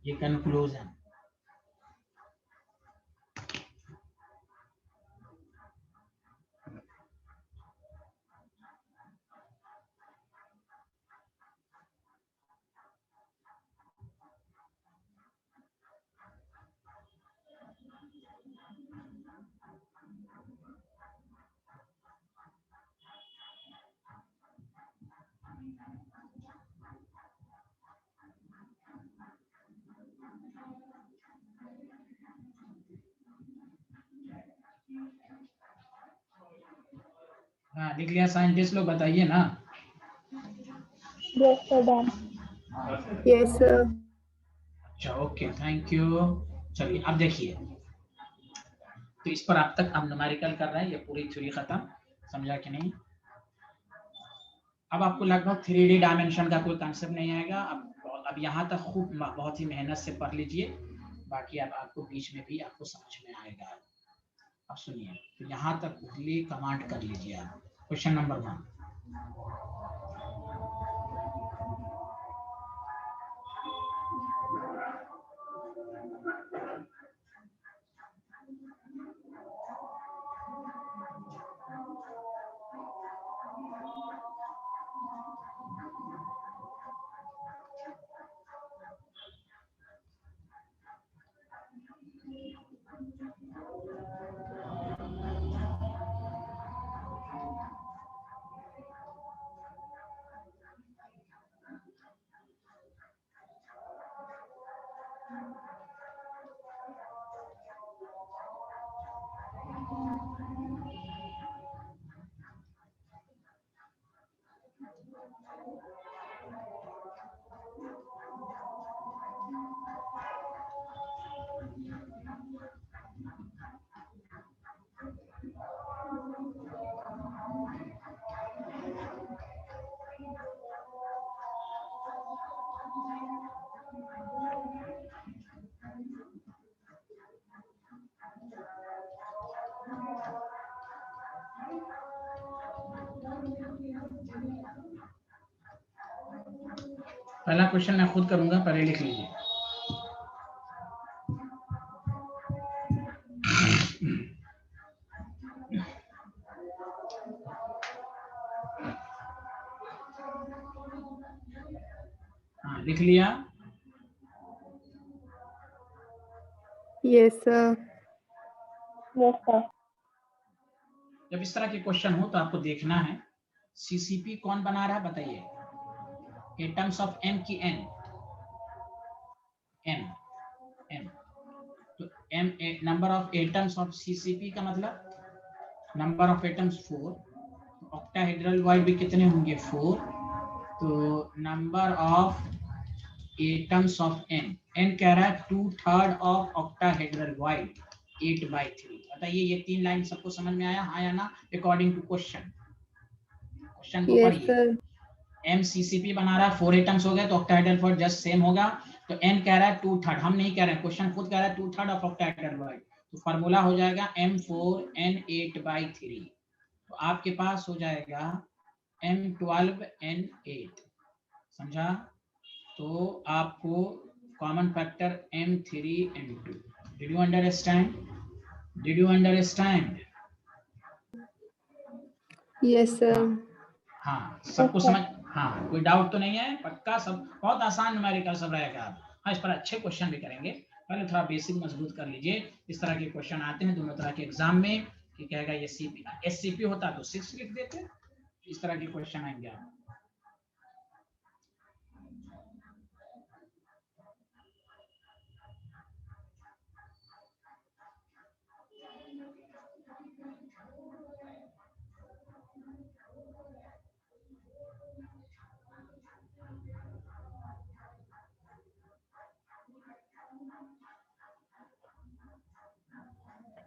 ये कंक्लूजन। हाँ, लिख लिया साइंटिस्ट लोग, बताइए ना। Yes sir, done. Yes sir. अच्छा, ओके, थैंक यू। चलिए, अब देखिए, तो इस पर अब तक हम न्यूमेरिकल कर रहे हैं, ये पूरी थ्योरी खत्म, समझा कि नहीं। अब आपको लगभग 3D डायमेंशन का कोई कंसेप्ट नहीं आएगा, अब अब यहाँ तक खूब बहुत ही मेहनत से पढ़ लीजिए, बाकी अब आपको बीच में भी आपको समझ में आएगा। अब सुनिए, तो यहाँ तक पहले कमांड कर लीजिए आप। क्वेश्चन नंबर 1, पहला क्वेश्चन मैं खुद करूंगा, पहले लिख लीजिए। हाँ, लिख लिया? Yes sir. Yes sir. जब इस तरह के क्वेश्चन हो तो आपको देखना है सीसीपी कौन बना रहा है, बताइए। एटम्स ऑफ एम की एन, एम एम, तो M number of atoms of CCP का मतलब number of atoms 4, octahedral void भी कितने होंगे 4, तो number of atoms of N, N कह रहा है 2/3 ऑफ ऑक्टाहेड्रल वाइड 8/3। बताइए ये 3 लाइन सबको समझ में आया, हाँ या ना, अकॉर्डिंग टू क्वेश्चन। क्वेश्चन को यस पढ़िए। सर। एमसीसीपी बना रहा है, 4 एटम्स हो गए तो ऑक्टाहेड्रल वाइड जस्ट सेम होगा। तो एन कह रहा है 2/3, हम नहीं कह रहे हैं, क्वेश्चन खुद कह रहा है 2/3 ऑफ ऑक्टाहेड्रल वाइड, तो फार्मूला हो जाएगा M4N8/3। तो आपके पास हो जाएगा M12N8, समझा? तो आपको common factor M3N2। Did you understand? Did you understand? Yes sir. हाँ, सबको समझ, हाँ, कोई डाउट तो नहीं है? पक्का सब बहुत आसान न्यूमेरिकल सब रहेगा। हाँ, इस पर अच्छे क्वेश्चन भी करेंगे, पहले थोड़ा बेसिक मजबूत कर लीजिए। इस तरह के क्वेश्चन आते हैं दोनों तरह के एग्जाम में, कि कहेगा ये सीपी, एससीपी होता तो 6 लिख देते, इस तरह के क्वेश्चन आएंगे आप।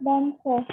Done sir.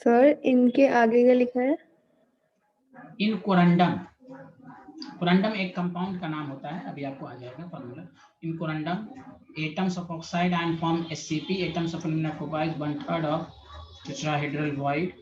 सर इनके आगे क्या लिखा है? इन कोरंडम, कोरंडम एक कंपाउंड का नाम होता है, अभी आपको आ जाएगा formula. In corundum atoms of oxide ion form SCP, atoms of alumina comprise 1/3 of tetrahedral void.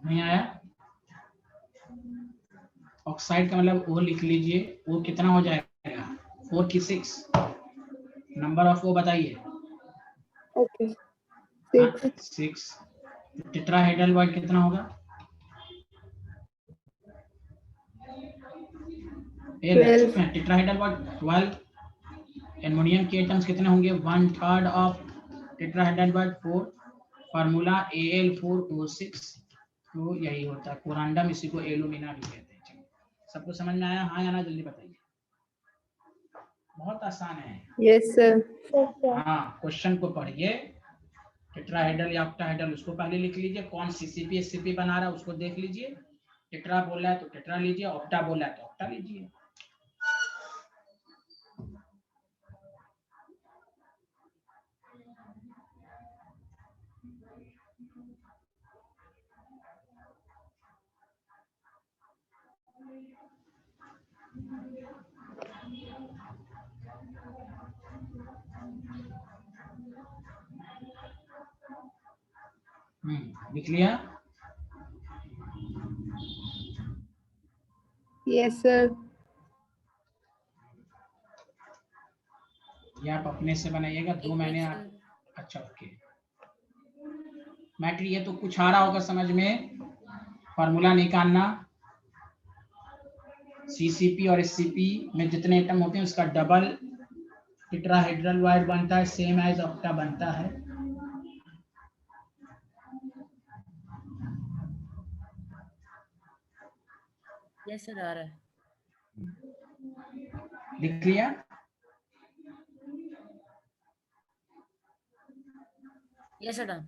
नहीं आया? ऑक्साइड का मतलब ओ लिख लीजिए, वो कितना हो जाएगा 4 की 6, नंबर ऑफ वो बताइए। Okay. 6. 6। टेट्राहेड्रल बॉन्ड कितना होगा? 12. Tetrahedral bond 12। एल्युमिनियम के एटम्स कितने होंगे? 1/3 of tetrahedral bond 4। Formula Al4O6। तो यही होता है कोरांडम, इसी को एलुमिना भी कहते हैं। चलिए, सबको समझ में आया? हाँ या ना, जल्दी बताइए। बहुत आसान है। Yes, sir. Yes, sir. हाँ, क्वेश्चन को पढ़िए। टेट्राहेड्रल या ऑक्टाहेड्रल उसको पहले लिख लीजिए, कौन सीसीपी एससीपी बना रहा है उसको देख लीजिए। टेट्रा बोल रहा है तो टेट्रा लीजिए, ऑक्टा बोल रहा है तो ऑक्टा लीजिए। लिख लिया? Yes, sir. ये आप अपने से बनाइएगा, 2 महीने आप। अच्छा, ओके। मैट्री ये तो कुछ आ रहा होगा समझ में। फार्मूला निकालना, सीसीपी और एससीपी में जितने एटम होते हैं उसका डबल टेट्राहेड्रल वाइड बनता है, सेम एज ऑक्टा बनता है। यस सर, आ रहा है। लिख लिया? Yes sir, done.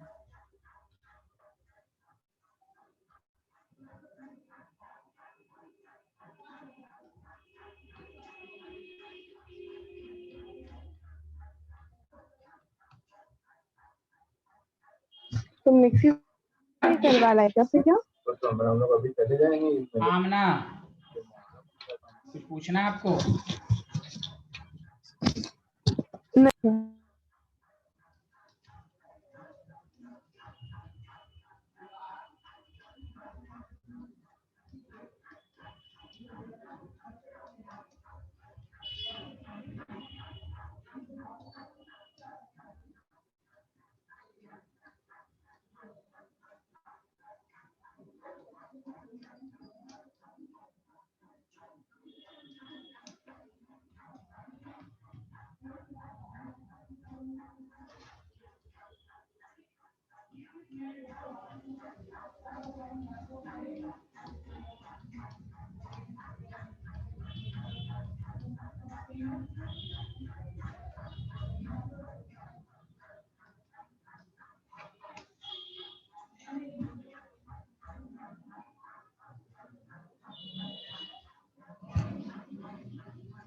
तो मिक्सी नहीं करवा लाए क्या फिर? क्या हम लोग अभी चले जाएंगे। आमना, कुछ पूछना है आपको? नहीं।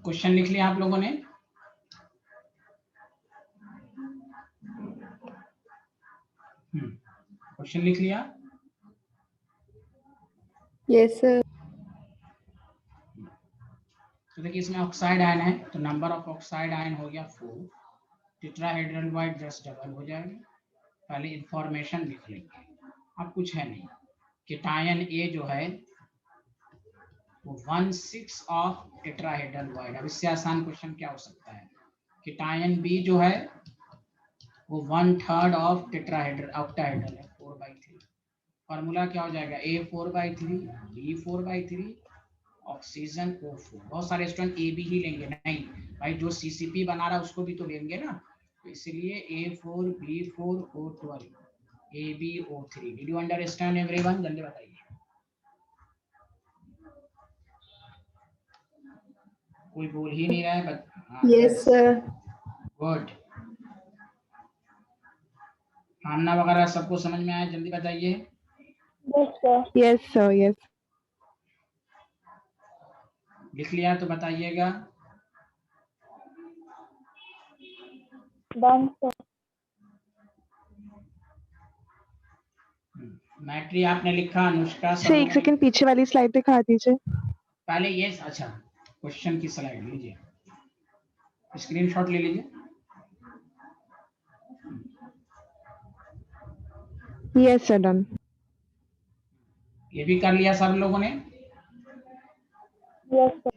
क्वेश्चन लिख लिया आप लोगों ने? क्वेश्चन लिख लिया? Yes, sir. तो देखिए इसमें ऑक्साइड आयन है तो नंबर ऑफ ऑक्साइड आयन हो गया 4। टेट्राहेड्रल वाइड जस्ट डबल हो जाएगा। पहले इंफॉर्मेशन लिख लेंगे, अब कुछ है नहीं। केटायन ए जो है वो 1/6 ऑफ टेट्राहेड्रल वाइड। अब इससे आसान क्वेश्चन क्या हो सकता है? केटायन बी जो है वो 1/3 ऑफ टेट्राहेड्रल ऑक्टाहेड्रल है, 4/3। फॉर्मूला क्या हो जाएगा? A4/3 B4/3 oxygen O4। बहुत सारे स्टूडेंट ए बी ही लेंगे, नहीं भाई, जो सीसीपी बना रहा है उसको भी तो लेंगे ना, तो इसलिए A4 B4 O12 AbO3। Did you understand everyone? जल्दी बताइए। कोई बोल ही नहीं रहा है। Yes, sir. गुड। आमना वगैरह सबको समझ में आया? जल्दी बताइए। Yes, sir. Yes, sir. Yes. लिख लिया तो बताइएगा। Done, sir. मैट्री आपने लिखा, अनुष्का सर एक सब सेकंड पीछे वाली स्लाइड दिखा दीजिए। पहले ये। अच्छा, क्वेश्चन की स्लाइड लीजिए। स्क्रीनशॉट ले लीजिए। Yes sir done. ये भी कर लिया सब लोगों ने। Yes sir.